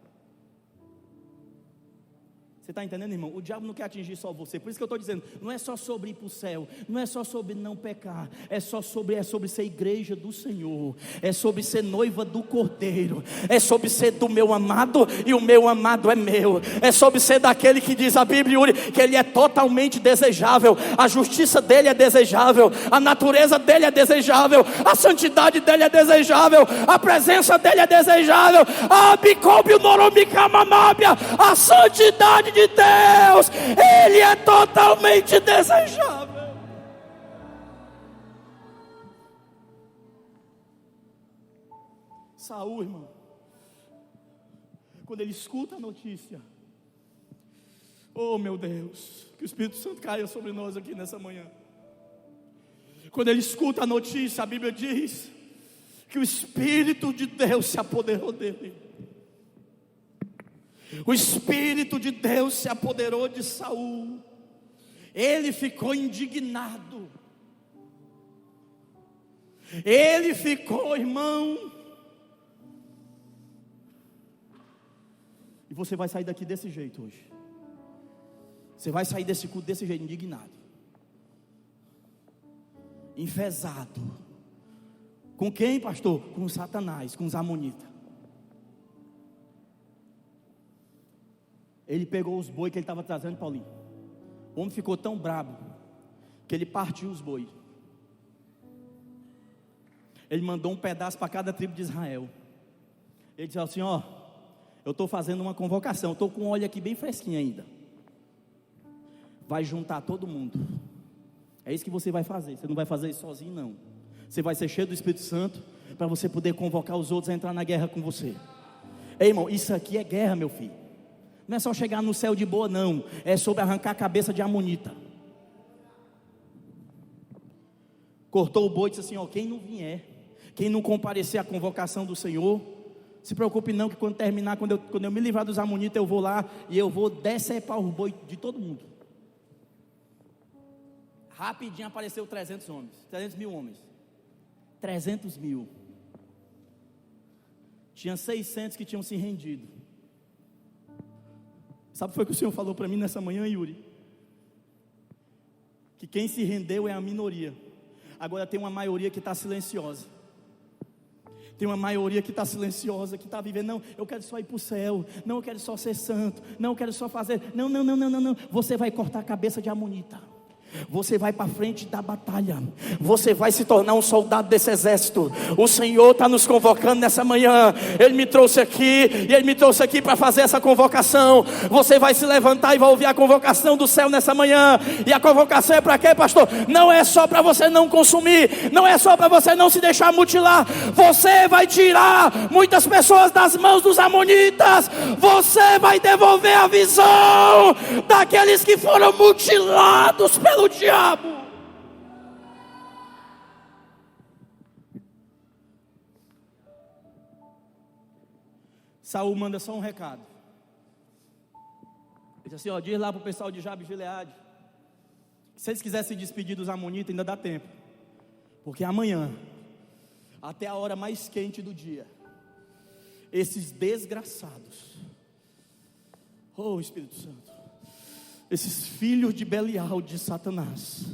Você está entendendo, irmão? O diabo não quer atingir só você. Por isso que eu estou dizendo, não é só sobre ir para o céu, não é só sobre não pecar, é sobre ser igreja do Senhor, é sobre ser noiva do Cordeiro, é sobre ser do meu amado e o meu amado é meu, é sobre ser daquele que diz a Bíblia, Yuri, que ele é totalmente desejável, a justiça dele é desejável, a natureza dele é desejável, a santidade dele é desejável, a presença dele é desejável, a santidade de Deus, ele é totalmente desejável. Saul, irmão, quando ele escuta a notícia, oh meu Deus, que o Espírito Santo caia sobre nós aqui nessa manhã. Quando ele escuta a notícia, a Bíblia diz que o Espírito de Deus se apoderou dele. O Espírito de Deus se apoderou de Saul. Ele ficou indignado. Ele ficou, irmão. E você vai sair daqui desse jeito hoje. Você vai sair desse culto desse jeito, indignado, enfesado. Com quem, pastor? Com Satanás, com os amonitas. Ele pegou os bois que ele estava trazendo, Paulinho. O homem ficou tão brabo que ele partiu os bois. Ele mandou um pedaço para cada tribo de Israel. Ele disse assim: ó, eu estou fazendo uma convocação, estou com o óleo aqui bem fresquinho ainda. Vai juntar todo mundo. É isso que você vai fazer. Você não vai fazer isso sozinho, não. Você vai ser cheio do Espírito Santo para você poder convocar os outros a entrar na guerra com você. Ei, irmão, isso aqui é guerra, meu filho. Não é só chegar no céu de boa, não. É sobre arrancar a cabeça de amonita. Cortou o boi e disse assim: ó, quem não vier, quem não comparecer à convocação do Senhor, se preocupe não, que quando terminar, quando eu me livrar dos amonitas, eu vou lá e eu vou decepar os boi de todo mundo. Rapidinho apareceu 300 mil homens. 300 mil. Tinha 600 que tinham se rendido. Sabe o que foi que o Senhor falou para mim nessa manhã, Yuri? Que quem se rendeu é a minoria. Agora tem uma maioria que está silenciosa. Tem uma maioria que está silenciosa, que está vivendo: não, eu quero só ir para o céu, não, eu quero só ser santo, não, eu quero só fazer, não, você vai cortar a cabeça de amonita. Você vai para frente da batalha. Você vai se tornar um soldado desse exército. O Senhor está nos convocando nessa manhã. Ele me trouxe aqui, e Ele me trouxe aqui para fazer essa convocação. Você vai se levantar e vai ouvir a convocação do céu nessa manhã. E a convocação é para quê, pastor? Não é só para você não consumir, não é só para você não se deixar mutilar. Você vai tirar muitas pessoas das mãos dos amonitas. Você vai devolver a visão daqueles que foram mutilados pelo diabo. Saul manda só um recado. Ele diz assim, diz lá para o pessoal de Jabes de Gileade, se eles quiserem se despedir dos amonitas, ainda dá tempo, porque amanhã, até a hora mais quente do dia, esses desgraçados, oh Espírito Santo, esses filhos de Belial, de Satanás,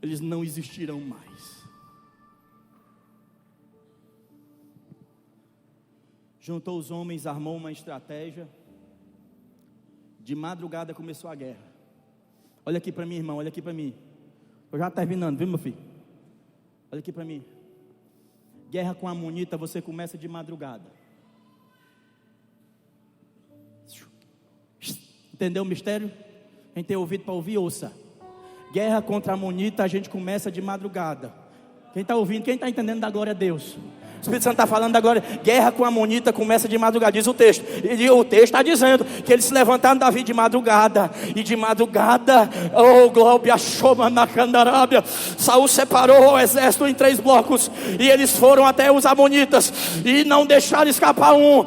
eles não existirão mais. Juntou os homens, armou uma estratégia. De madrugada começou a guerra. Olha aqui para mim, irmão, olha aqui para mim. Eu já terminando, viu, meu filho? Olha aqui para mim. Guerra com a amonita, você começa de madrugada. Entendeu o mistério? Quem tem ouvido para ouvir, ouça. Guerra contra a amonita, a gente começa de madrugada. Quem está ouvindo, quem está entendendo, dá glória a Deus. O Espírito Santo está falando agora, guerra com a amonita começa de madrugada, diz o texto. E o texto está dizendo que eles se levantaram Davi de madrugada. E de madrugada, oh glória, achou na candarábia. Saul separou o exército em 3 blocos. E eles foram até os amonitas. E não deixaram escapar um.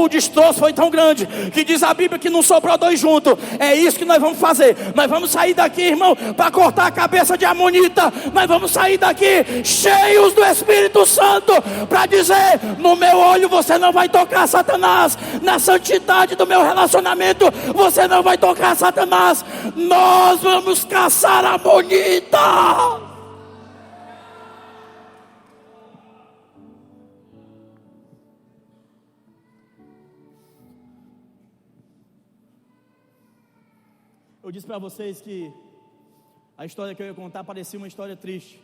O destroço foi tão grande que diz a Bíblia que não sobrou 2 juntos. É isso que nós vamos fazer. Nós vamos sair daqui, irmão, para cortar a cabeça de amonita. Nós vamos sair daqui cheios do Espírito Santo, para dizer, no meu olho você não vai tocar Satanás, na santidade do meu relacionamento você não vai tocar Satanás. Nós vamos caçar a amonita. Eu disse para vocês que a história que eu ia contar parecia uma história triste,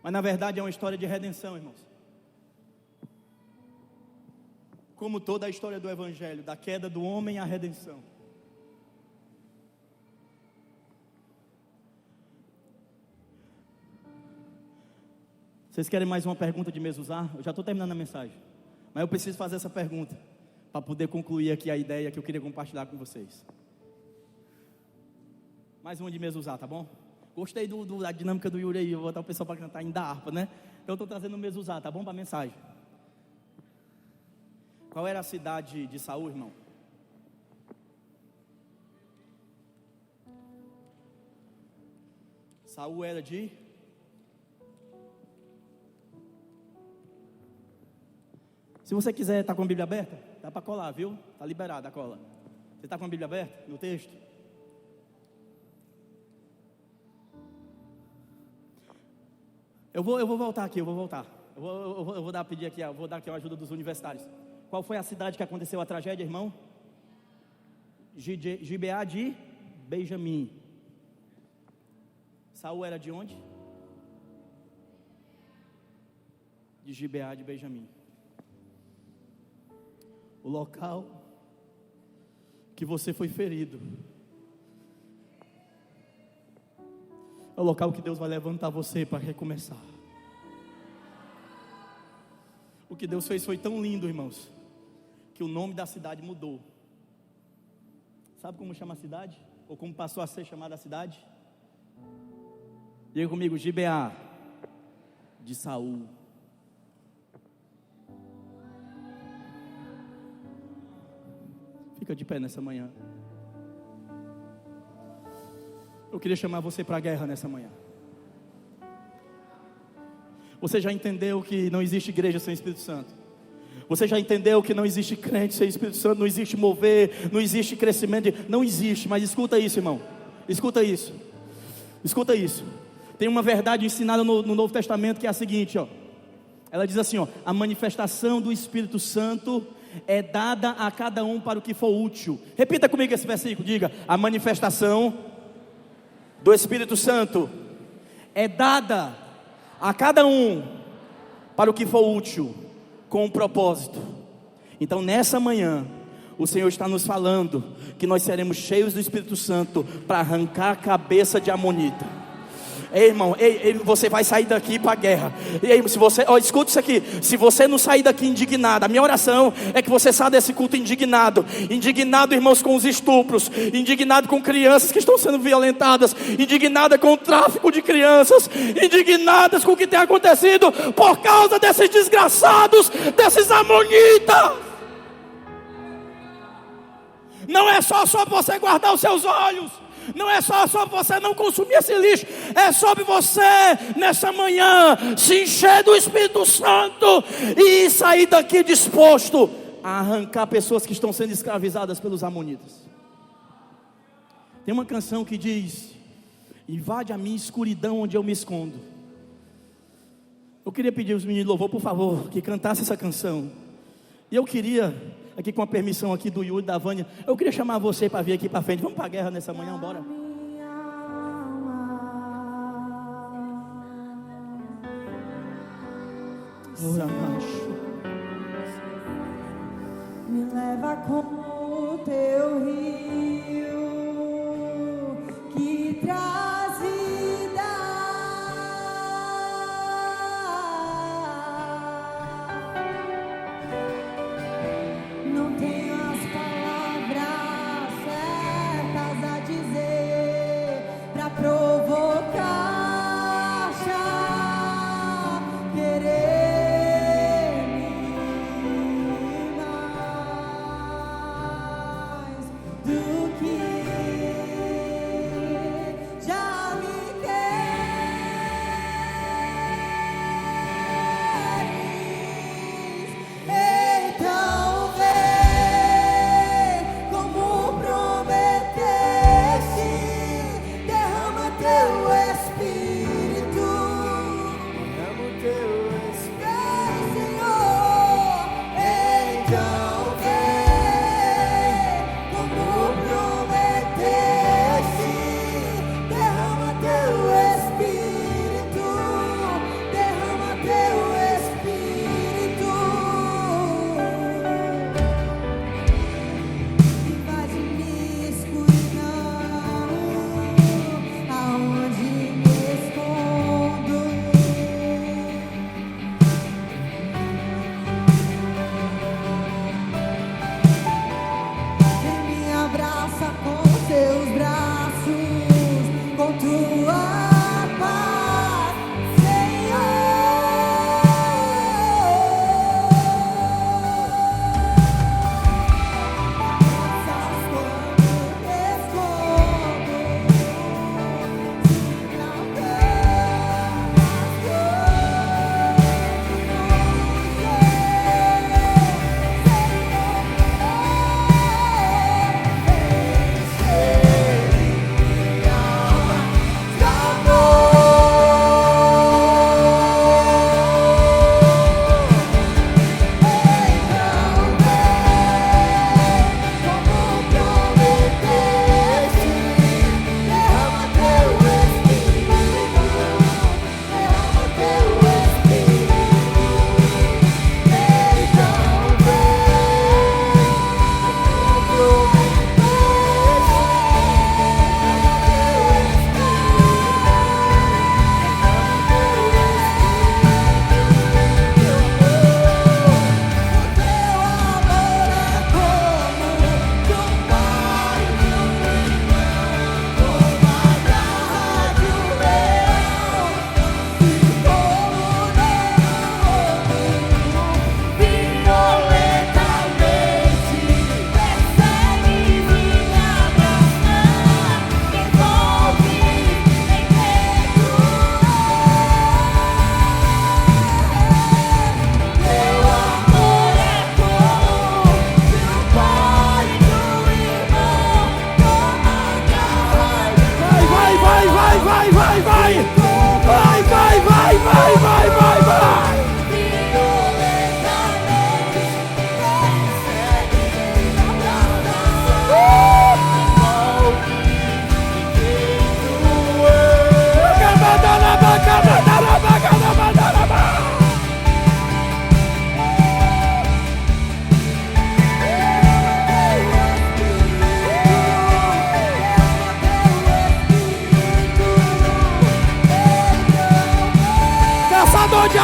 mas na verdade é uma história de redenção, irmãos. Como toda a história do Evangelho, da queda do homem à redenção. Vocês querem mais uma pergunta de Mezuzá? Eu já estou terminando a mensagem, mas eu preciso fazer essa pergunta para poder concluir aqui a ideia que eu queria compartilhar com vocês. Mais uma de Mezuzá, tá bom? Gostei da dinâmica do Yuri aí, eu vou botar o pessoal para cantar ainda harpa, né? Então eu estou trazendo o Mezuzá, tá bom? Para a mensagem. Qual era a cidade de Saul, irmão? Saul era de... Se você quiser estar com a Bíblia aberta, dá para colar, viu? Está liberada a cola. Você está com a Bíblia aberta no texto? Eu vou voltar aqui, eu vou pedir aqui, eu vou dar aqui a ajuda dos universitários. Qual foi a cidade que aconteceu a tragédia, irmão? Gibeá de Benjamim. Saul era de onde? De Gibeá de Benjamim. O local que você foi ferido é o local que Deus vai levantar você para recomeçar. O que Deus fez foi tão lindo, irmãos, que o nome da cidade mudou. Sabe como chama a cidade? Ou como passou a ser chamada a cidade? Diga comigo, Gibeá de Saul. Fica de pé nessa manhã. Eu queria chamar você para a guerra nessa manhã. Você já entendeu que não existe igreja sem Espírito Santo? Você já entendeu que não existe crente sem Espírito Santo? Não existe mover, não existe crescimento, não existe. Mas escuta isso, irmão. Escuta isso. Escuta isso. Tem uma verdade ensinada no Novo Testamento que é a seguinte, ó. Ela diz assim, ó: a manifestação do Espírito Santo é dada a cada um para o que for útil. Repita comigo esse versículo, diga: a manifestação do Espírito Santo é dada a cada um para o que for útil, com um propósito. Então nessa manhã, o Senhor está nos falando que nós seremos cheios do Espírito Santo para arrancar a cabeça de amonita. Ei, irmão, você vai sair daqui para a guerra. Ei, se você, escuta isso aqui. Se você não sair daqui indignado, a minha oração é que você saia desse culto indignado, irmãos, com os estupros, indignado com crianças que estão sendo violentadas, indignada com o tráfico de crianças, indignadas com o que tem acontecido por causa desses desgraçados, desses amonitas. Não é só você guardar os seus olhos, não é só você não consumir esse lixo, é sobre você nessa manhã se encher do Espírito Santo e sair daqui disposto a arrancar pessoas que estão sendo escravizadas pelos amonitas. Tem uma canção que diz: invade a minha escuridão onde eu me escondo. Eu queria pedir aos meninos de louvor, por favor, que cantassem essa canção. E eu queria, aqui com a permissão aqui do Yuri, da Vânia, eu queria chamar você para vir aqui para frente. Vamos para a guerra nessa manhã, bora. Ora, macho. Me leva como o teu rio que traz vida. Não tenho as palavras certas a dizer pra provocar já querer-me mais do que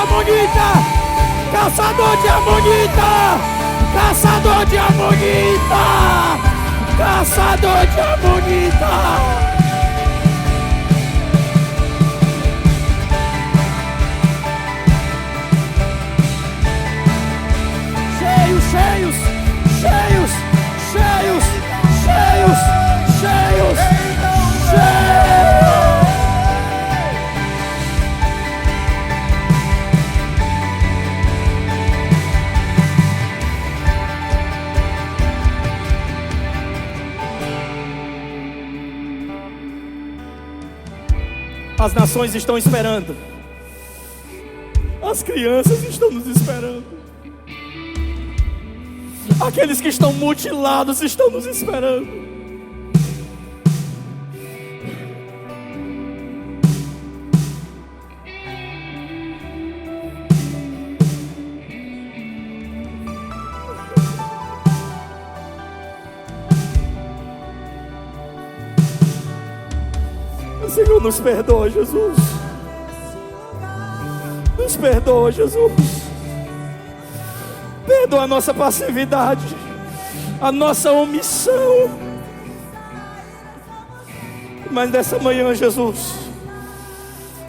amonita, caçador de amonita, caçador de amonita, caçador de amonita. Cheios, cheios, cheios, cheios, cheios, cheios, cheios. As nações estão esperando. As crianças estão nos esperando. Aqueles que estão mutilados estão nos esperando. Senhor, nos perdoa, Jesus. Nos perdoa, Jesus. Perdoa a nossa passividade, a nossa omissão. Mas nessa manhã, Jesus,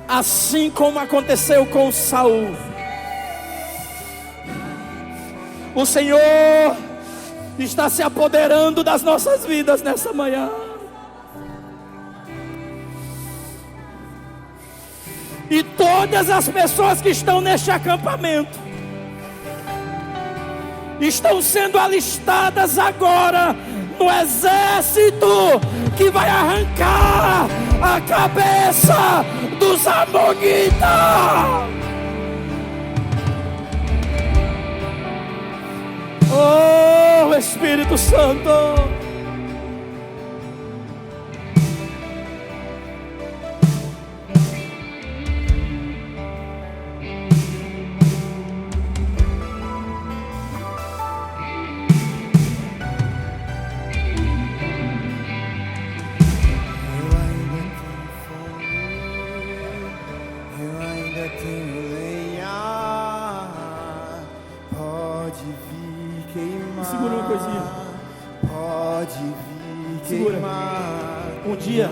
assim como aconteceu com Saul, o Senhor está se apoderando das nossas vidas nessa manhã. E todas as pessoas que estão neste acampamento estão sendo alistadas agora no exército que vai arrancar a cabeça dos amonitas. Oh, Espírito Santo. Segura uma coisinha. Pode vir Segura. queimar. Um dia,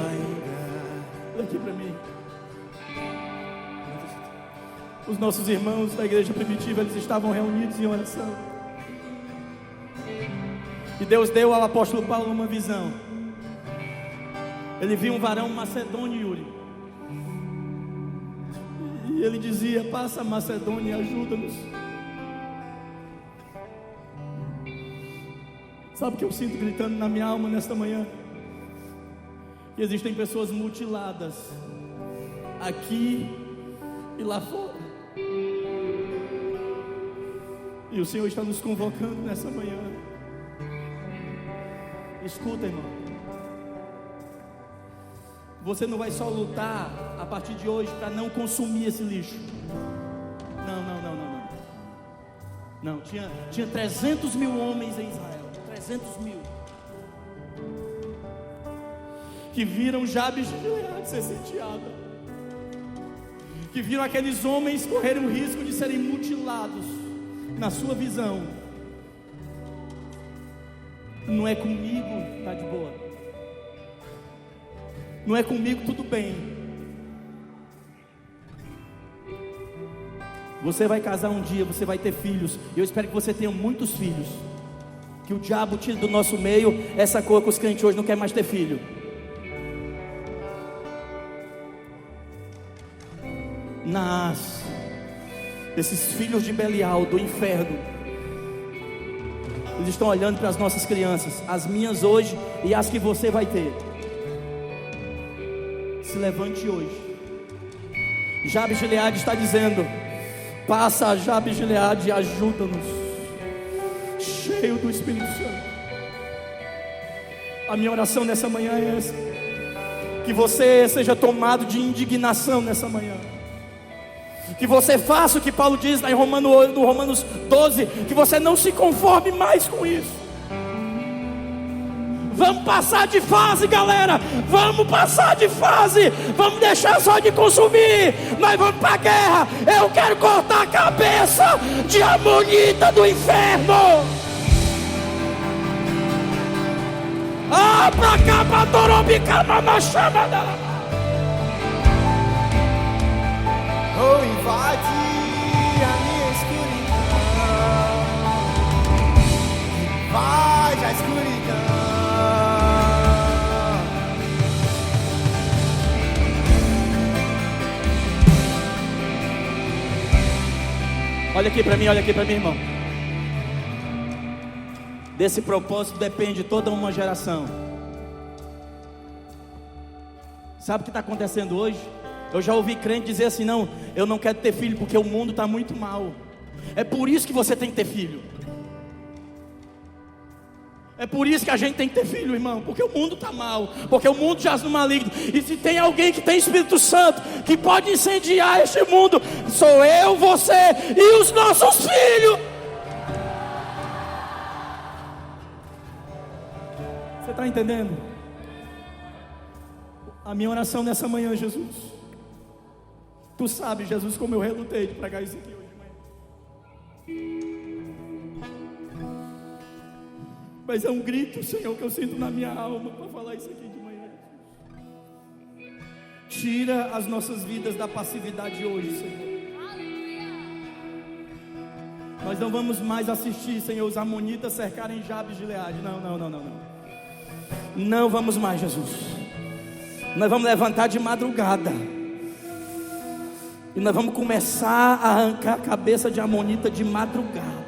olha aqui para mim. Os nossos irmãos da igreja primitiva, eles estavam reunidos em oração. E Deus deu ao apóstolo Paulo uma visão. Ele viu um varão macedônio, Yuri. E ele dizia: passa a Macedônia e ajuda-nos. Sabe o que eu sinto gritando na minha alma nesta manhã? Que existem pessoas mutiladas aqui e lá fora. E o Senhor está nos convocando nessa manhã. Escuta, irmão. Você não vai só lutar a partir de hoje para não consumir esse lixo. Não, tinha 300 mil homens em Israel. 300 mil que viram Jabes de Gileade ser sitiada, que viram aqueles homens correrem o risco de serem mutilados. Na sua visão, não é comigo, tá de boa. Não é comigo, tudo bem. Você vai casar um dia, você vai ter filhos. E eu espero que você tenha muitos filhos. Que o diabo tire do nosso meio essa coisa que os crentes hoje não querem mais ter filho. Esses filhos de Belial, do inferno, eles estão olhando para as nossas crianças, as minhas hoje e as que você vai ter. Se levante hoje. Jabes de Gileade está dizendo: passa a Jabes de Gileade e ajuda-nos. Cheio do Espírito Santo. A minha oração nessa manhã é essa: que você seja tomado de indignação nessa manhã. Que você faça o que Paulo diz lá em Romanos 12, que você não se conforme mais com isso. Vamos passar de fase, galera. Vamos passar de fase. Vamos deixar só de consumir. Nós vamos para a guerra. Eu quero cortar a cabeça de amonita do inferno. Ah, pra cá, pra Torobicama, na chama dela. Oh, invade a minha escuridão. Invade a escuridão. Olha aqui para mim, irmão. Desse propósito depende toda uma geração. Sabe o que está acontecendo hoje? Eu já ouvi crente dizer assim: não, eu não quero ter filho porque o mundo está muito mal. É por isso que você tem que ter filho. É por isso que a gente tem que ter filho, irmão. Porque o mundo está mal. Porque o mundo jaz no maligno. E se tem alguém que tem Espírito Santo, que pode incendiar este mundo, sou eu, você e os nossos filhos. Você está entendendo? A minha oração nessa manhã, Jesus. Tu sabe, Jesus, como eu relutei de pregar isso aqui hoje de manhã. Mas é um grito, Senhor, que eu sinto na minha alma para falar isso aqui de manhã. Tira as nossas vidas da passividade hoje, Senhor. Nós não vamos mais assistir, Senhor, os amonitas cercarem Jabes de Gileade. Não. Não vamos mais, Jesus. Nós vamos levantar de madrugada. E nós vamos começar a arrancar a cabeça de amonita de madrugada.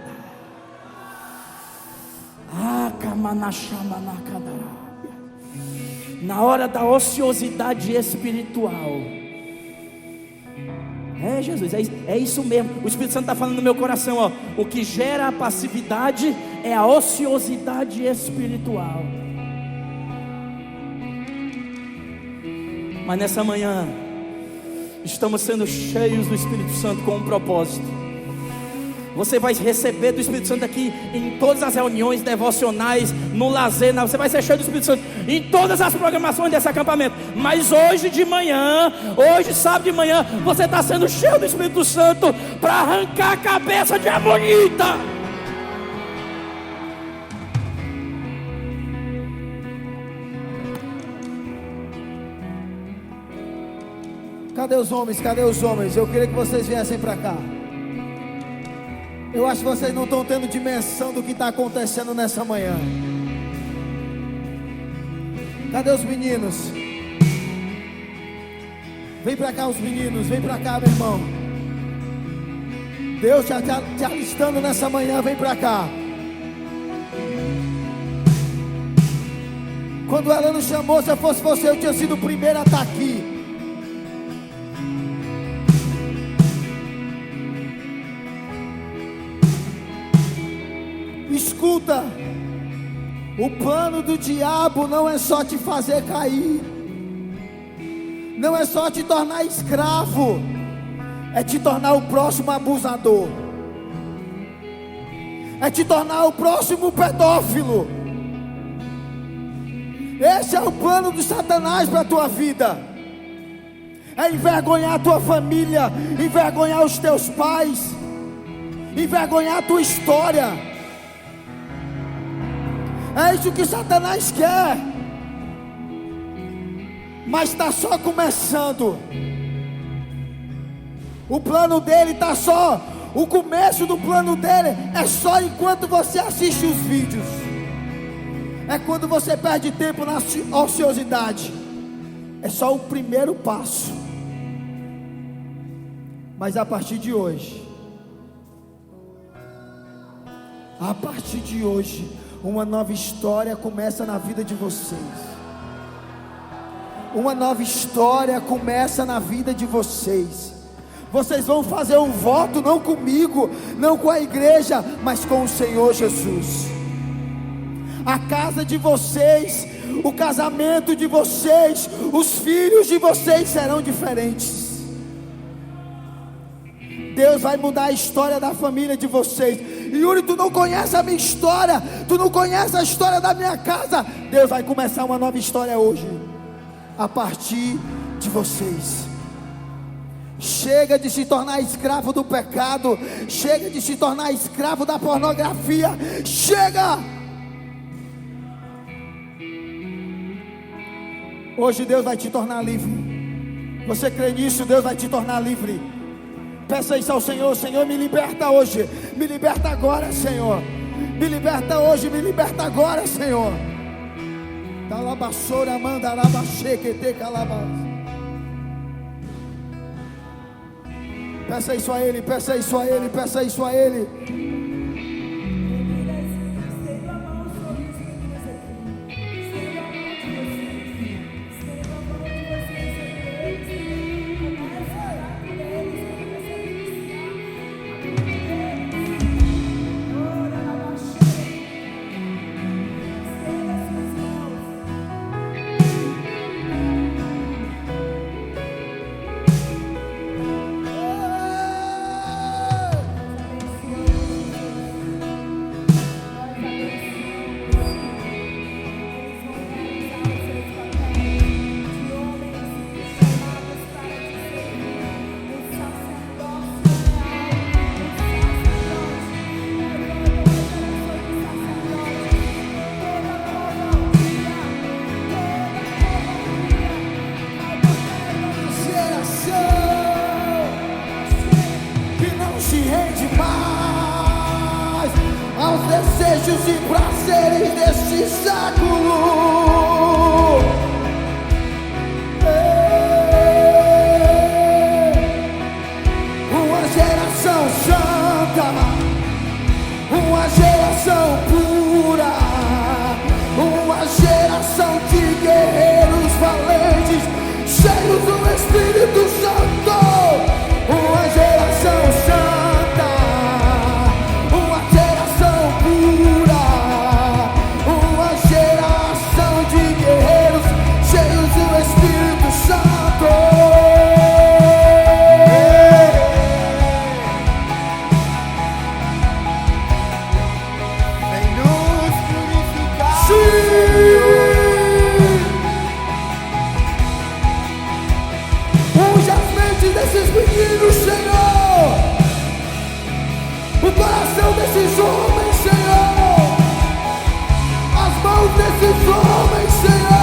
Na hora da ociosidade espiritual. É, Jesus, é isso mesmo. O Espírito Santo está falando no meu coração, ó. O que gera a passividade é a ociosidade espiritual. Mas nessa manhã estamos sendo cheios do Espírito Santo com um propósito. Você vai receber do Espírito Santo aqui em todas as reuniões devocionais, no lazer, você vai ser cheio do Espírito Santo em todas as programações desse acampamento. Mas hoje de manhã, hoje sábado de manhã, você está sendo cheio do Espírito Santo para arrancar a cabeça de amonita. Cadê os homens? Cadê os homens? Eu queria que vocês viessem para cá. Eu acho que vocês não estão tendo dimensão do que está acontecendo nessa manhã. Cadê os meninos? Vem para cá os meninos, vem para cá, meu irmão. Deus já te alistando nessa manhã, vem para cá. Quando ela nos chamou, se eu fosse você, eu tinha sido o primeiro a estar aqui. Escuta, o plano do diabo não é só te fazer cair, não é só te tornar escravo, é te tornar o próximo abusador, é te tornar o próximo pedófilo. Esse é o plano do Satanás para a tua vida. É envergonhar a tua família, envergonhar os teus pais, envergonhar a tua história. É isso que Satanás quer. Mas está só começando. O plano dele está só. O começo do plano dele é só enquanto você assiste os vídeos. É quando você perde tempo na ociosidade. É só o primeiro passo. Mas a partir de hoje, uma nova história começa na vida de vocês. Uma nova história começa na vida de vocês. Vocês vão fazer um voto, não comigo, não com a igreja, mas com o Senhor Jesus. A casa de vocês, o casamento de vocês, os filhos de vocês serão diferentes. Deus vai mudar a história da família de vocês. Yuri, tu não conhece a minha história, tu não conhece a história da minha casa. Deus vai começar uma nova história hoje, a partir de vocês. Chega de se tornar escravo do pecado. Chega de se tornar escravo da pornografia. Chega! Hoje Deus vai te tornar livre. Você crê nisso? Deus vai te tornar livre. Peça isso ao Senhor. Senhor, me liberta hoje. Me liberta agora, Senhor. Me liberta hoje, me liberta agora, Senhor. Talabassora manda alabaxequete calabas. Peça isso a Ele, peça isso a Ele, peça isso a Ele. Desejos e prazeres deste século. Uma geração santa, uma geração pura, uma geração de guerreiros valentes, cheios do Espírito Santo. Uma geração santa, uma geração pura, uma geração de guerreiros cheios do Espírito Santo. Vem nos purificar. Unge as mentes desses meninos, Senhor. O coração desses homens, Senhor. As mãos desses homens, Senhor.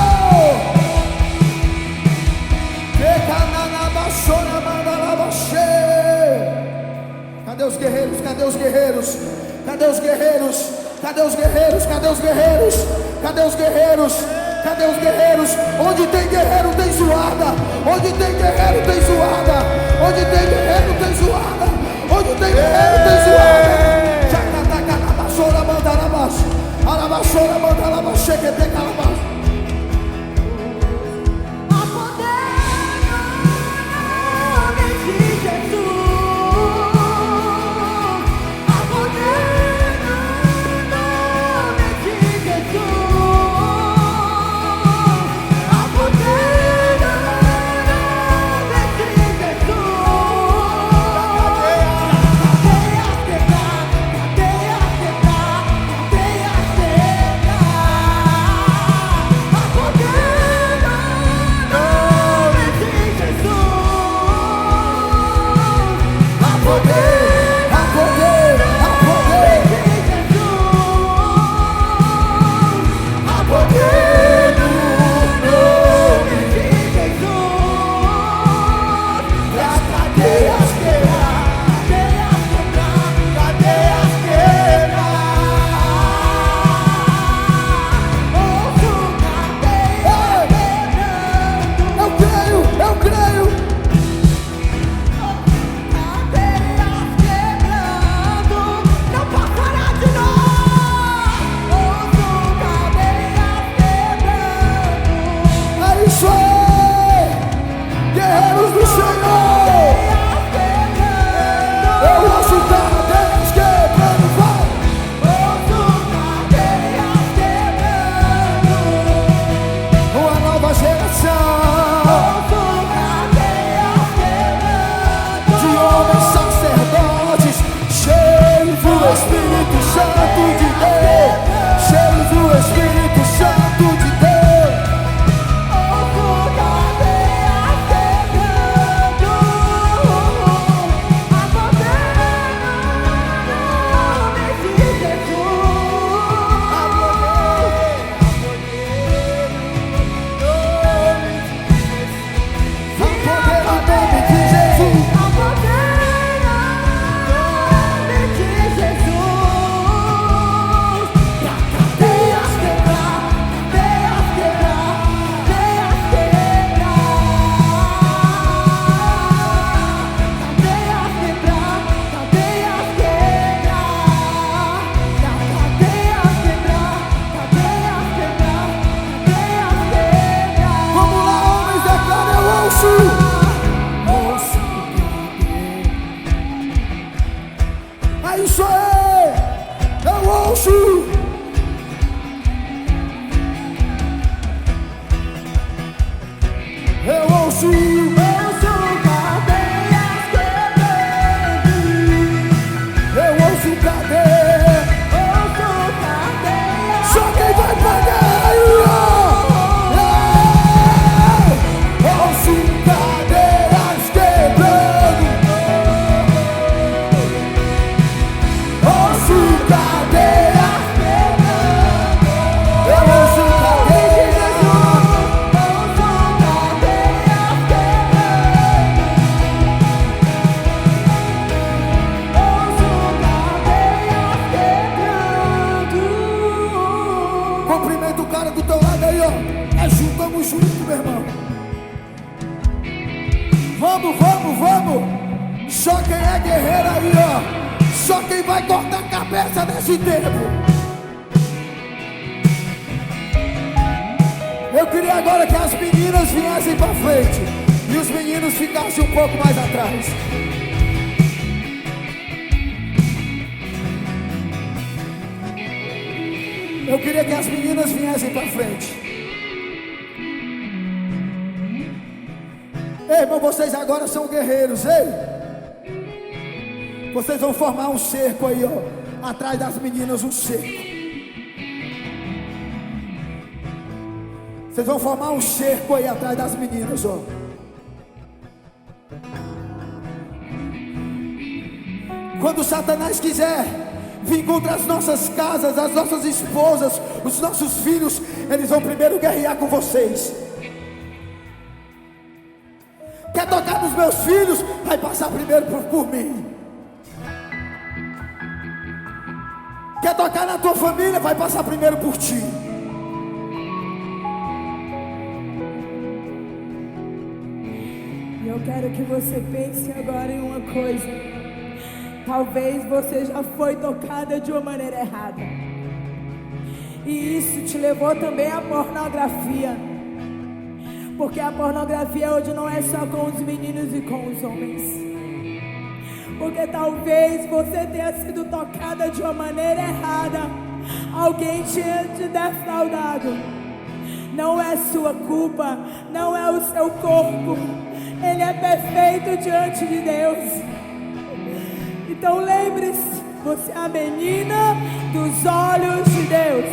Cadê os guerreiros? Cadê os guerreiros? Cadê os guerreiros? Cadê os guerreiros? Cadê os guerreiros? Cadê os guerreiros? Cadê os guerreiros? Onde tem guerreiro tem zoada. Onde tem guerreiro tem zoada. Onde tem guerreiro tem zoada. Onde tem guerreiro tem zoada. Jacatacanabassora mandarabas. Alabassora mandalabaxequete calabas. Há poder no nome de Jesus. Há poder no nome de Jesus. Há poder no nome de Jesus. do Espírito Santo de Deus, cheios do Espírito Santo de Deus. Vamos! Só quem é guerreiro aí, ó. Só quem vai cortar a cabeça nesse tempo. Eu queria agora que as meninas viessem pra frente e os meninos ficassem um pouco mais atrás. Eu queria que as meninas viessem pra frente. Ei, irmão, vocês agora são guerreiros, ei. Vocês vão formar um cerco aí, ó. Atrás das meninas, um cerco. Vocês vão formar um cerco aí atrás das meninas, ó. Quando Satanás quiser vir contra as nossas casas, as nossas esposas, os nossos filhos, eles vão primeiro guerrear com vocês. Quer tocar nos meus filhos? Vai passar primeiro por mim. Quer tocar na tua família? Vai passar primeiro por ti. E eu quero que você pense agora em uma coisa. Talvez você já foi tocada de uma maneira errada, e isso te levou também à pornografia. Porque a pornografia hoje não é só com os meninos e com os homens. Porque talvez você tenha sido tocada de uma maneira errada. Alguém tinha te defraudado. Não é sua culpa, não é o seu corpo. Ele é perfeito diante de Deus. Então lembre-se, você é a menina dos olhos de Deus.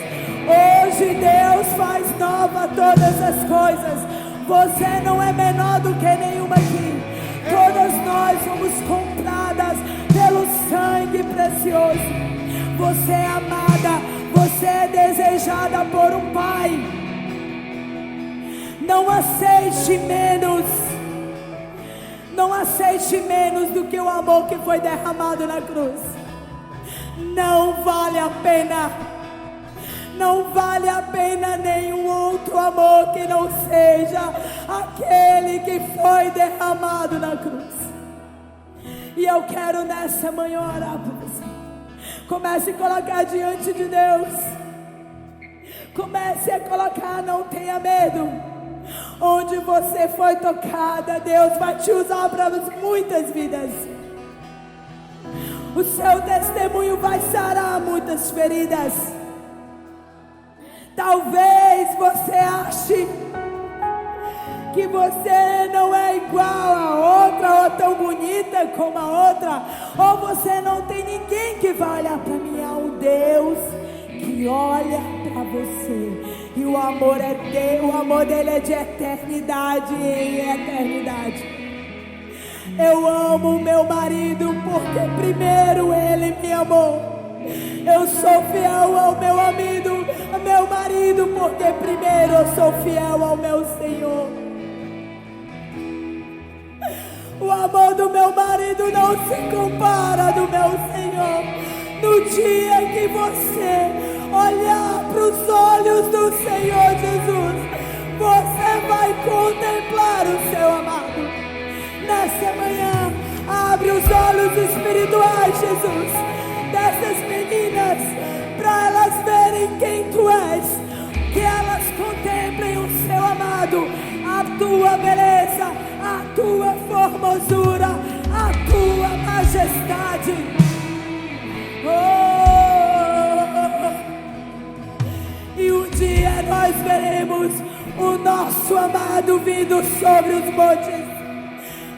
Hoje Deus faz nova todas as coisas. Você não é menor do que nenhuma aqui. Todas nós somos compradas pelo sangue precioso. Você é amada, você é desejada por um Pai. Não aceite menos. Não aceite menos do que o amor que foi derramado na cruz. Não vale a pena. Não vale a pena nenhum outro amor que não seja aquele que foi derramado na cruz. E eu quero nessa manhã orar por você. Comece a colocar diante de Deus. Comece a colocar, não tenha medo. Onde você foi tocada, Deus vai te usar para muitas vidas. O seu testemunho vai sarar muitas feridas. Talvez você ache que você não é igual a outra, ou tão bonita como a outra, ou você não tem ninguém que vale a olhar para mim, há um Deus que olha para você. E o amor dele é de eternidade em eternidade. Eu amo o meu marido porque primeiro ele me amou. Eu sou fiel ao meu marido, porque primeiro eu sou fiel ao meu Senhor. O amor do meu marido não se compara do meu Senhor. No dia que você olhar para os olhos do Senhor Jesus, você vai contemplar o seu amado. Nessa manhã, abre os olhos espirituais, Jesus, dessas meninas, para elas verem quem tu és, que elas contemplem o seu amado, a tua beleza, a tua formosura, a tua majestade. E um dia nós veremos o nosso amado vindo sobre os montes.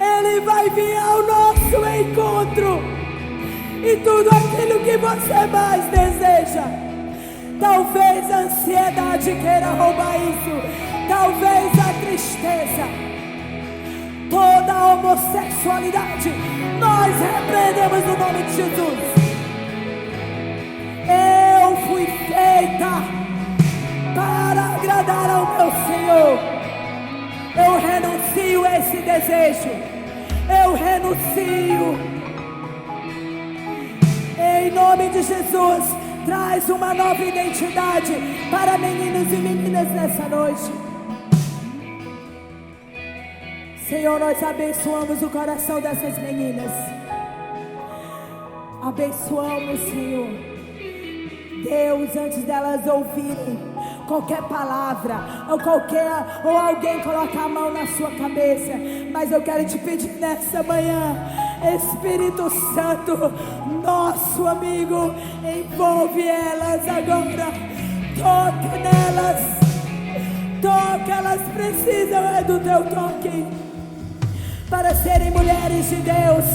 Ele vai vir ao nosso encontro. E tudo aquilo que você mais deseja, talvez a ansiedade queira roubar isso, talvez a tristeza, toda a homossexualidade, nós repreendemos no nome de Jesus. Eu fui feita para agradar ao meu Senhor. Eu renuncio a esse desejo. Eu renuncio. Em nome de Jesus, traz uma nova identidade para meninos e meninas nessa noite. Senhor, nós abençoamos o coração dessas meninas. Abençoamos, Senhor. Deus, antes delas ouvirem qualquer palavra ou alguém colocar a mão na sua cabeça, mas eu quero te pedir nessa manhã, Espírito Santo, nosso amigo, envolve elas agora, toca nelas, toca, elas precisam do teu toque para serem mulheres de Deus.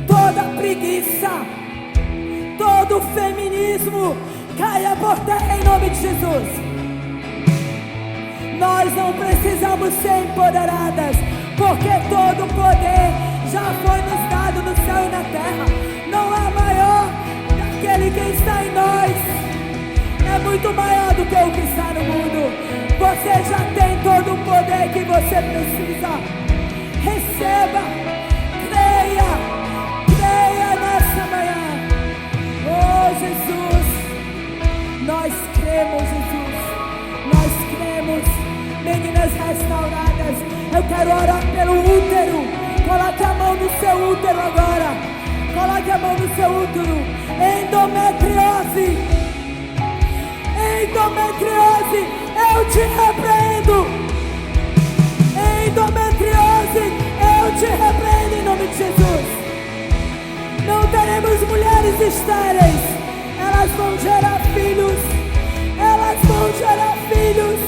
Toda preguiça, todo feminismo caia por terra em nome de Jesus. Nós não precisamos ser empoderadas, porque todo o poder já foi nos dado no céu e na terra. Não é maior daquele que está em nós, é muito maior do que o que está no mundo. Você já tem todo o poder que você precisa. Receba, creia nessa manhã. Oh Jesus, nós cremos, Jesus, nós cremos. Meninas restauradas, eu quero orar pelo útero. Coloque a mão no seu útero agora. Coloque a mão no seu útero. Endometriose, endometriose, eu te repreendo. Endometriose, eu te repreendo em nome de Jesus. Não teremos mulheres estéreis. Elas vão gerar filhos. Elas vão gerar filhos.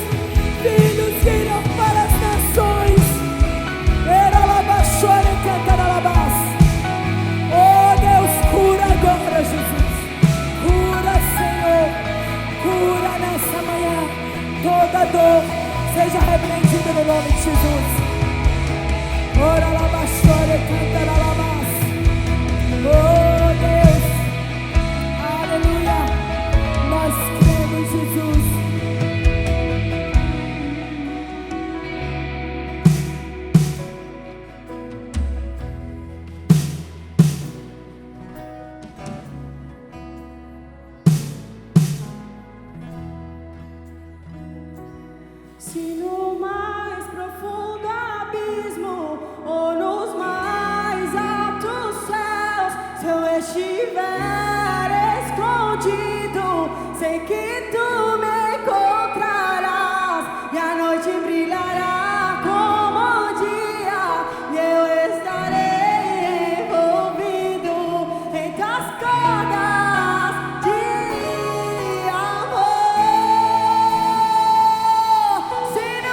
Filhos que irão para as nações. Oh Deus, cura agora, Jesus. Cura, Senhor. Cura nessa manhã. Toda dor seja repreendida no nome de Jesus. Ora lá, baixora, canta lá, lá. Oh Deus, aleluia. Nós cremos, Jesus. Se no mais profundo abismo ou nos mais altos céus, se eu estiver escondido, sei que tu me encontrarás e a noite brilhará como o dia e eu estarei envolvido em tuas cordas de amor. Escondido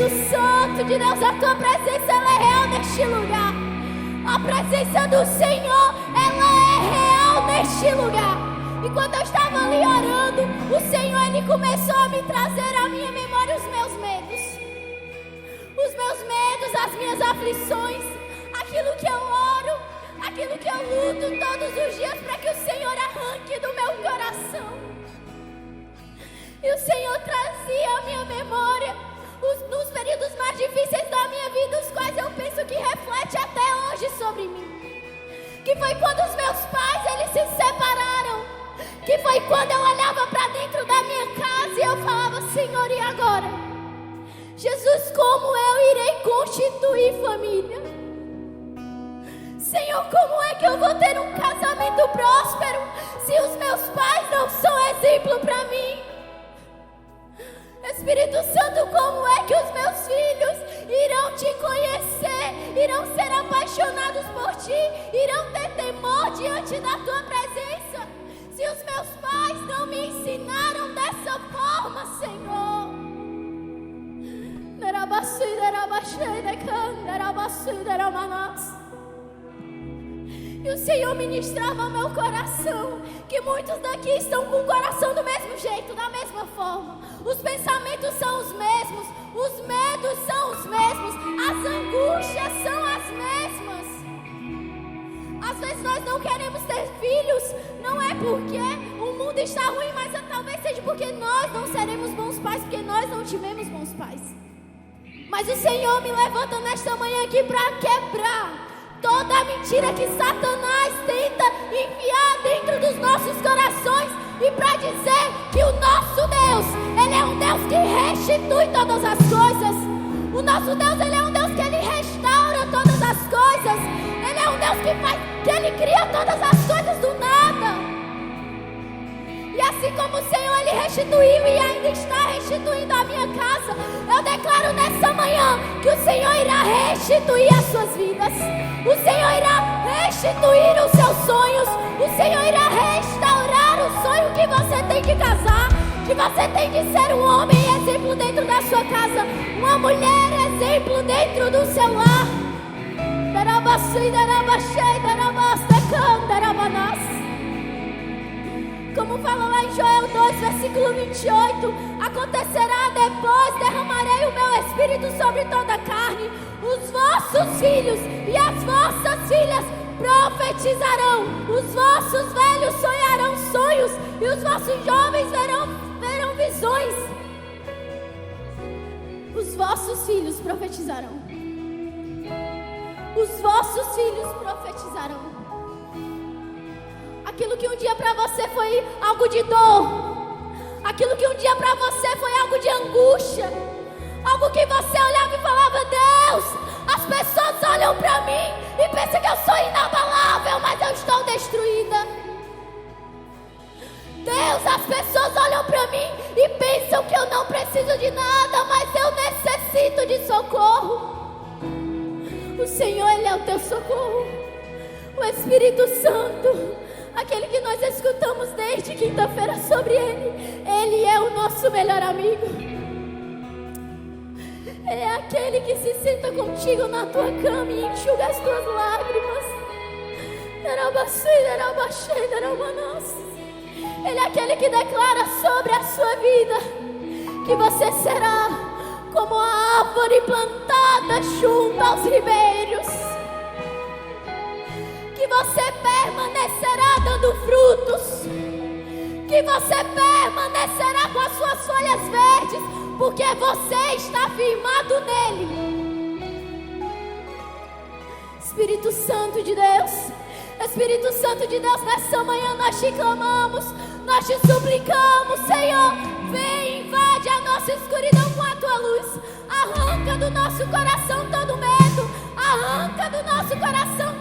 Espírito Santo de Deus, a tua presença ela é real neste lugar. A presença do Senhor, ela é real neste lugar. E quando eu estava ali orando, o Senhor ele começou a me trazer à minha memória os meus medos. Os meus medos, as minhas aflições, aquilo que eu oro, aquilo que eu luto todos os dias para que o Senhor arranque do meu coração. E o Senhor trazia à minha memória nos períodos mais difíceis da minha vida, os quais eu penso que reflete até hoje sobre mim. Que foi quando os meus pais eles se separaram. Que foi quando eu olhava para dentro da minha casa e eu falava: Senhor, e agora? Jesus, como eu irei constituir família? Senhor, como é que eu vou ter um casamento próspero se os meus pais não são exemplo para mim? Espírito Santo, como é que os meus filhos irão te conhecer, irão ser apaixonados por ti, irão ter temor diante da tua presença, se os meus pais não me ensinaram dessa forma, Senhor? E o Senhor ministrava ao meu coração que muitos daqui estão com o coração do mesmo jeito, da mesma forma. Os pensamentos são os mesmos, os medos são os mesmos, as angústias são as mesmas. Às vezes nós não queremos ter filhos, não é porque o mundo está ruim, mas talvez seja porque nós não seremos bons pais, porque nós não tivemos bons pais. Mas o Senhor me levanta nesta manhã aqui para quebrar toda a mentira que Satanás tenta enfiar dentro dos nossos corações e para dizer que o nosso Deus, Ele é um Deus que restitui todas as coisas. O nosso Deus, Ele é um Deus que Ele restaura todas as coisas. Ele é um Deus que Ele cria todas as coisas do nada. E assim como o Senhor, Ele restituiu e ainda está restituindo a minha casa, eu declaro nessa manhã que o Senhor irá restituir as suas vidas. O Senhor irá restituir os seus sonhos. O Senhor irá restaurar o sonho que você tem de casar, que você tem de ser um homem exemplo dentro da sua casa, uma mulher exemplo dentro do seu lar. Como fala lá em Joel 2, versículo 28, acontecerá depois, derramarei o meu espírito sobre toda a carne. Os vossos filhos e as vossas filhas profetizarão, os vossos velhos sonharão sonhos e os vossos jovens verão visões. Os vossos filhos profetizarão. Os vossos filhos profetizarão. Aquilo que um dia para você foi algo de dor, aquilo que um dia para você foi algo de angústia, algo que você olhava e falava: Deus, as pessoas olham para mim e pensam que eu sou inabalável, mas eu estou destruída. Deus, as pessoas olham para mim e pensam que eu não preciso de nada, mas eu necessito de socorro. O Senhor, Ele é o teu socorro. O Espírito Santo, aquele que nós escutamos desde quinta-feira sobre Ele, Ele é o nosso melhor amigo. Ele é aquele que se senta contigo na tua cama e enxuga as tuas lágrimas. Ele é aquele que declara sobre a sua vida que você será como a árvore plantada junto aos ribeiros, que você permanecerá dando frutos, que você permanecerá com as suas folhas verdes, porque você está firmado nele. Espírito Santo de Deus, Espírito Santo de Deus, nessa manhã nós te clamamos, nós te suplicamos, Senhor, vem, invade a nossa escuridão com a tua luz, arranca do nosso coração todo medo, arranca do nosso coração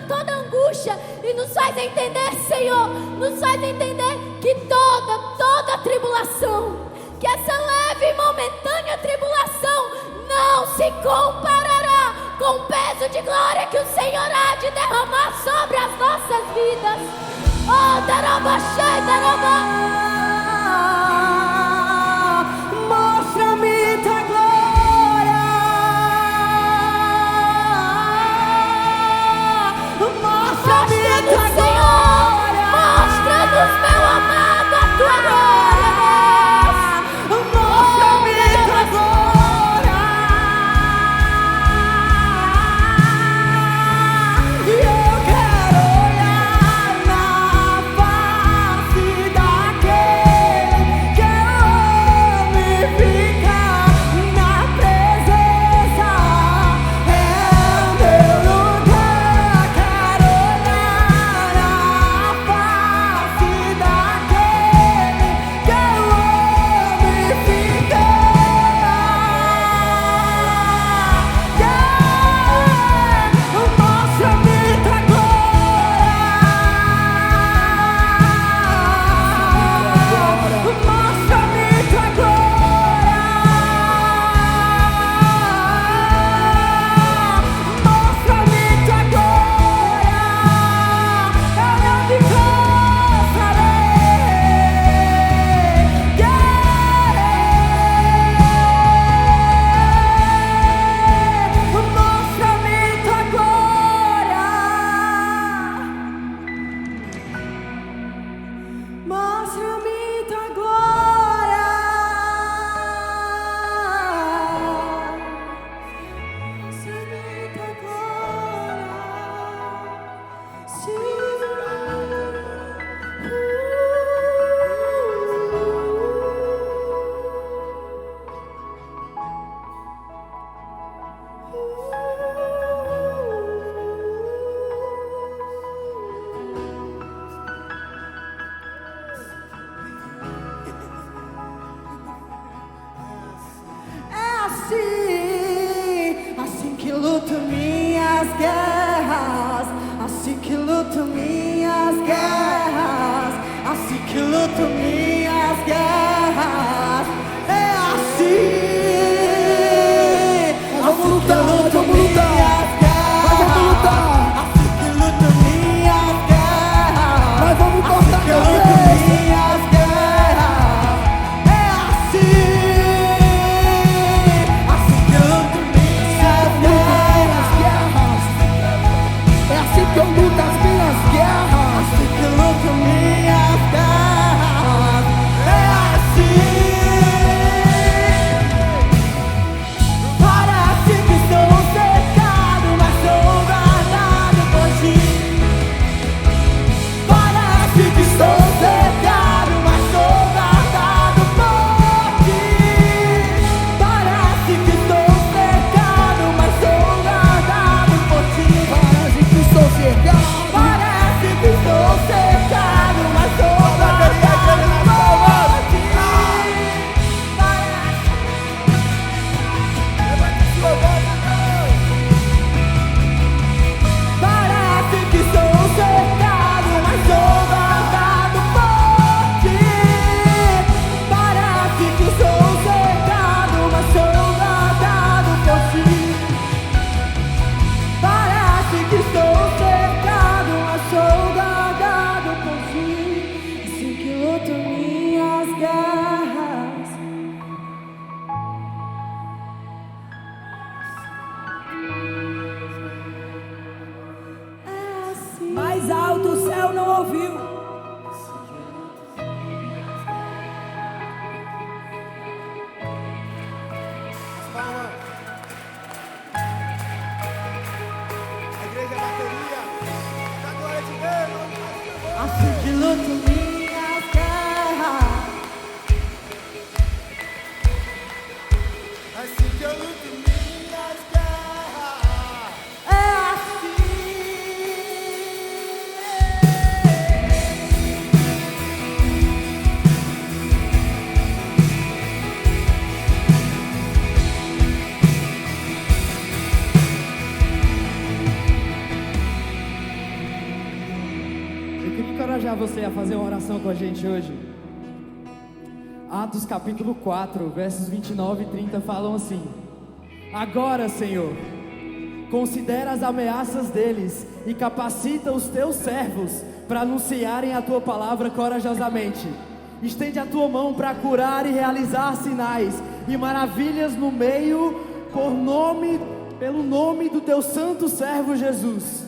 toda angústia e nos faz entender, Senhor, nos faz entender que toda tribulação, que essa leve e momentânea tribulação não se comparará com o peso de glória que o Senhor há de derramar sobre as nossas vidas. Oh, Darabashai, Darabá. Mostra-me tua glória. assim que luto minhas guerras, assim que luto minhas guerras, assim que luto minhas guerras, é assim. Vamos lutar, vamos lutar. Nós vamos cortar minhas guerras. É assim que eu luto minhas guerras. É assim que eu luto as minhas guerras. Assim que eu luto minhas guerras. É assim. Parece que estou cercado, mas sou guardado por ti. Parece que estou cercado, mas sou guardado por ti. Parece que estou cercado, mas sou guardado por ti. Parece que estou cercado. Parece que estou cercado, mas sou guardado por ti. Parece que estou cercado, mas sou guardado por ti. Parece que estou cercado, mas sou guardado por ti. Parece que estou cercado, mas sou guardado por ti. Assim que luto minhas guerras. É assim. Mais alto o céu não ouviu. A igreja bateria. Da glória de Deus. Assim que luto minhas guerras. Assim que eu luto minhas guerras. É assim. Eu queria encorajar você a fazer uma oração com a gente hoje. Atos capítulo 4, versos 29 e 30 falam assim: Agora, Senhor, considera as ameaças deles e capacita os teus servos para anunciarem a tua palavra corajosamente. Estende a tua mão para curar e realizar sinais e maravilhas no meio, pelo nome do teu santo servo Jesus.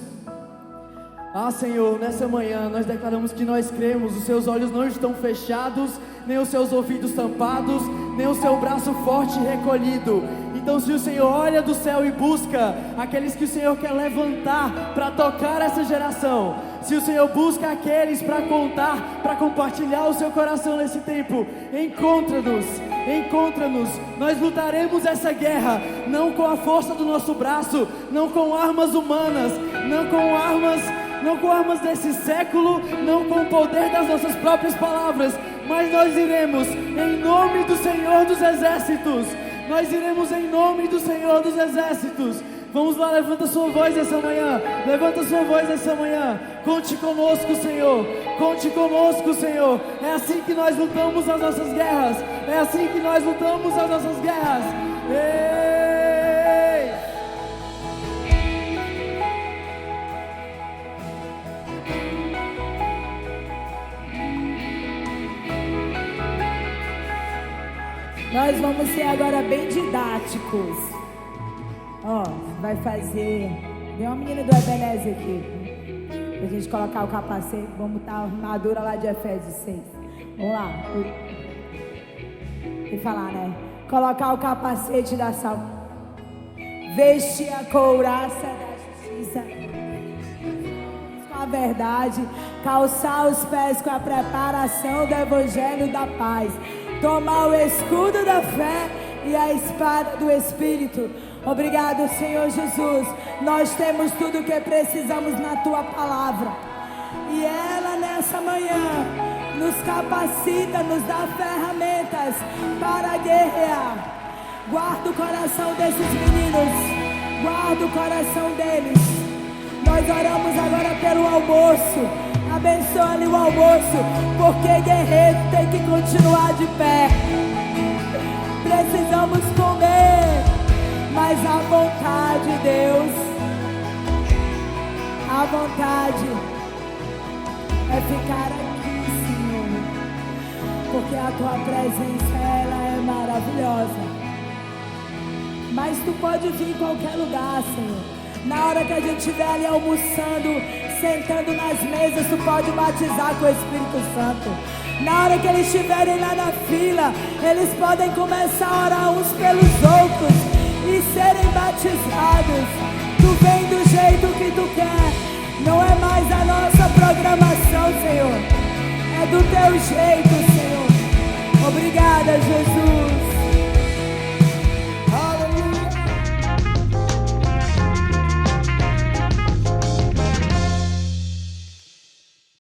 Ah, Senhor, nessa manhã nós declaramos que nós cremos, os seus olhos não estão fechados, nem os seus ouvidos tampados, nem o seu braço forte recolhido. Então, se o Senhor olha do céu e busca aqueles que o Senhor quer levantar para tocar essa geração, se o Senhor busca aqueles para contar, para compartilhar o seu coração nesse tempo, encontra-nos, encontra-nos. Nós lutaremos essa guerra, não com a força do nosso braço, não com armas humanas, não com armas desse século, não com o poder das nossas próprias palavras, mas nós iremos em nome do Senhor dos Exércitos. Nós iremos em nome do Senhor dos Exércitos. Vamos lá, levanta sua voz essa manhã. Levanta sua voz essa manhã. Conte conosco, Senhor. Conte conosco, Senhor. É assim que nós lutamos as nossas guerras. É assim que nós lutamos as nossas guerras. Ei! Nós vamos ser agora bem didáticos. Ó, vai fazer. Tem uma menina do Ebenezer aqui. Pra gente colocar o capacete. Vamos botar a armadura lá de Efésios 6. Vamos lá. Tem que falar, né? Colocar o capacete da salvação. Vestir a couraça da justiça. Com a verdade. Calçar os pés com a preparação do evangelho da paz. Tomar o escudo da fé e a espada do Espírito. Obrigado, Senhor Jesus. Nós temos tudo o que precisamos na Tua palavra. E ela nessa manhã nos capacita, nos dá ferramentas para guerrear. Guarda o coração desses meninos. Guarda o coração deles. Nós oramos agora pelo almoço. Abençoa-lhe o almoço, porque guerreiro tem que continuar de pé. Precisamos comer, mas a vontade, Deus, a vontade é ficar aqui, Senhor, porque a tua presença, ela é maravilhosa. Mas tu pode vir em qualquer lugar, Senhor. Na hora que a gente estiver ali almoçando, sentando nas mesas, tu pode batizar com o Espírito Santo. Na hora que eles estiverem lá na fila, eles podem começar a orar uns pelos outros e serem batizados. Tu vem do jeito que tu quer. Não é mais a nossa programação, Senhor. É do teu jeito, Senhor. Obrigada, Jesus.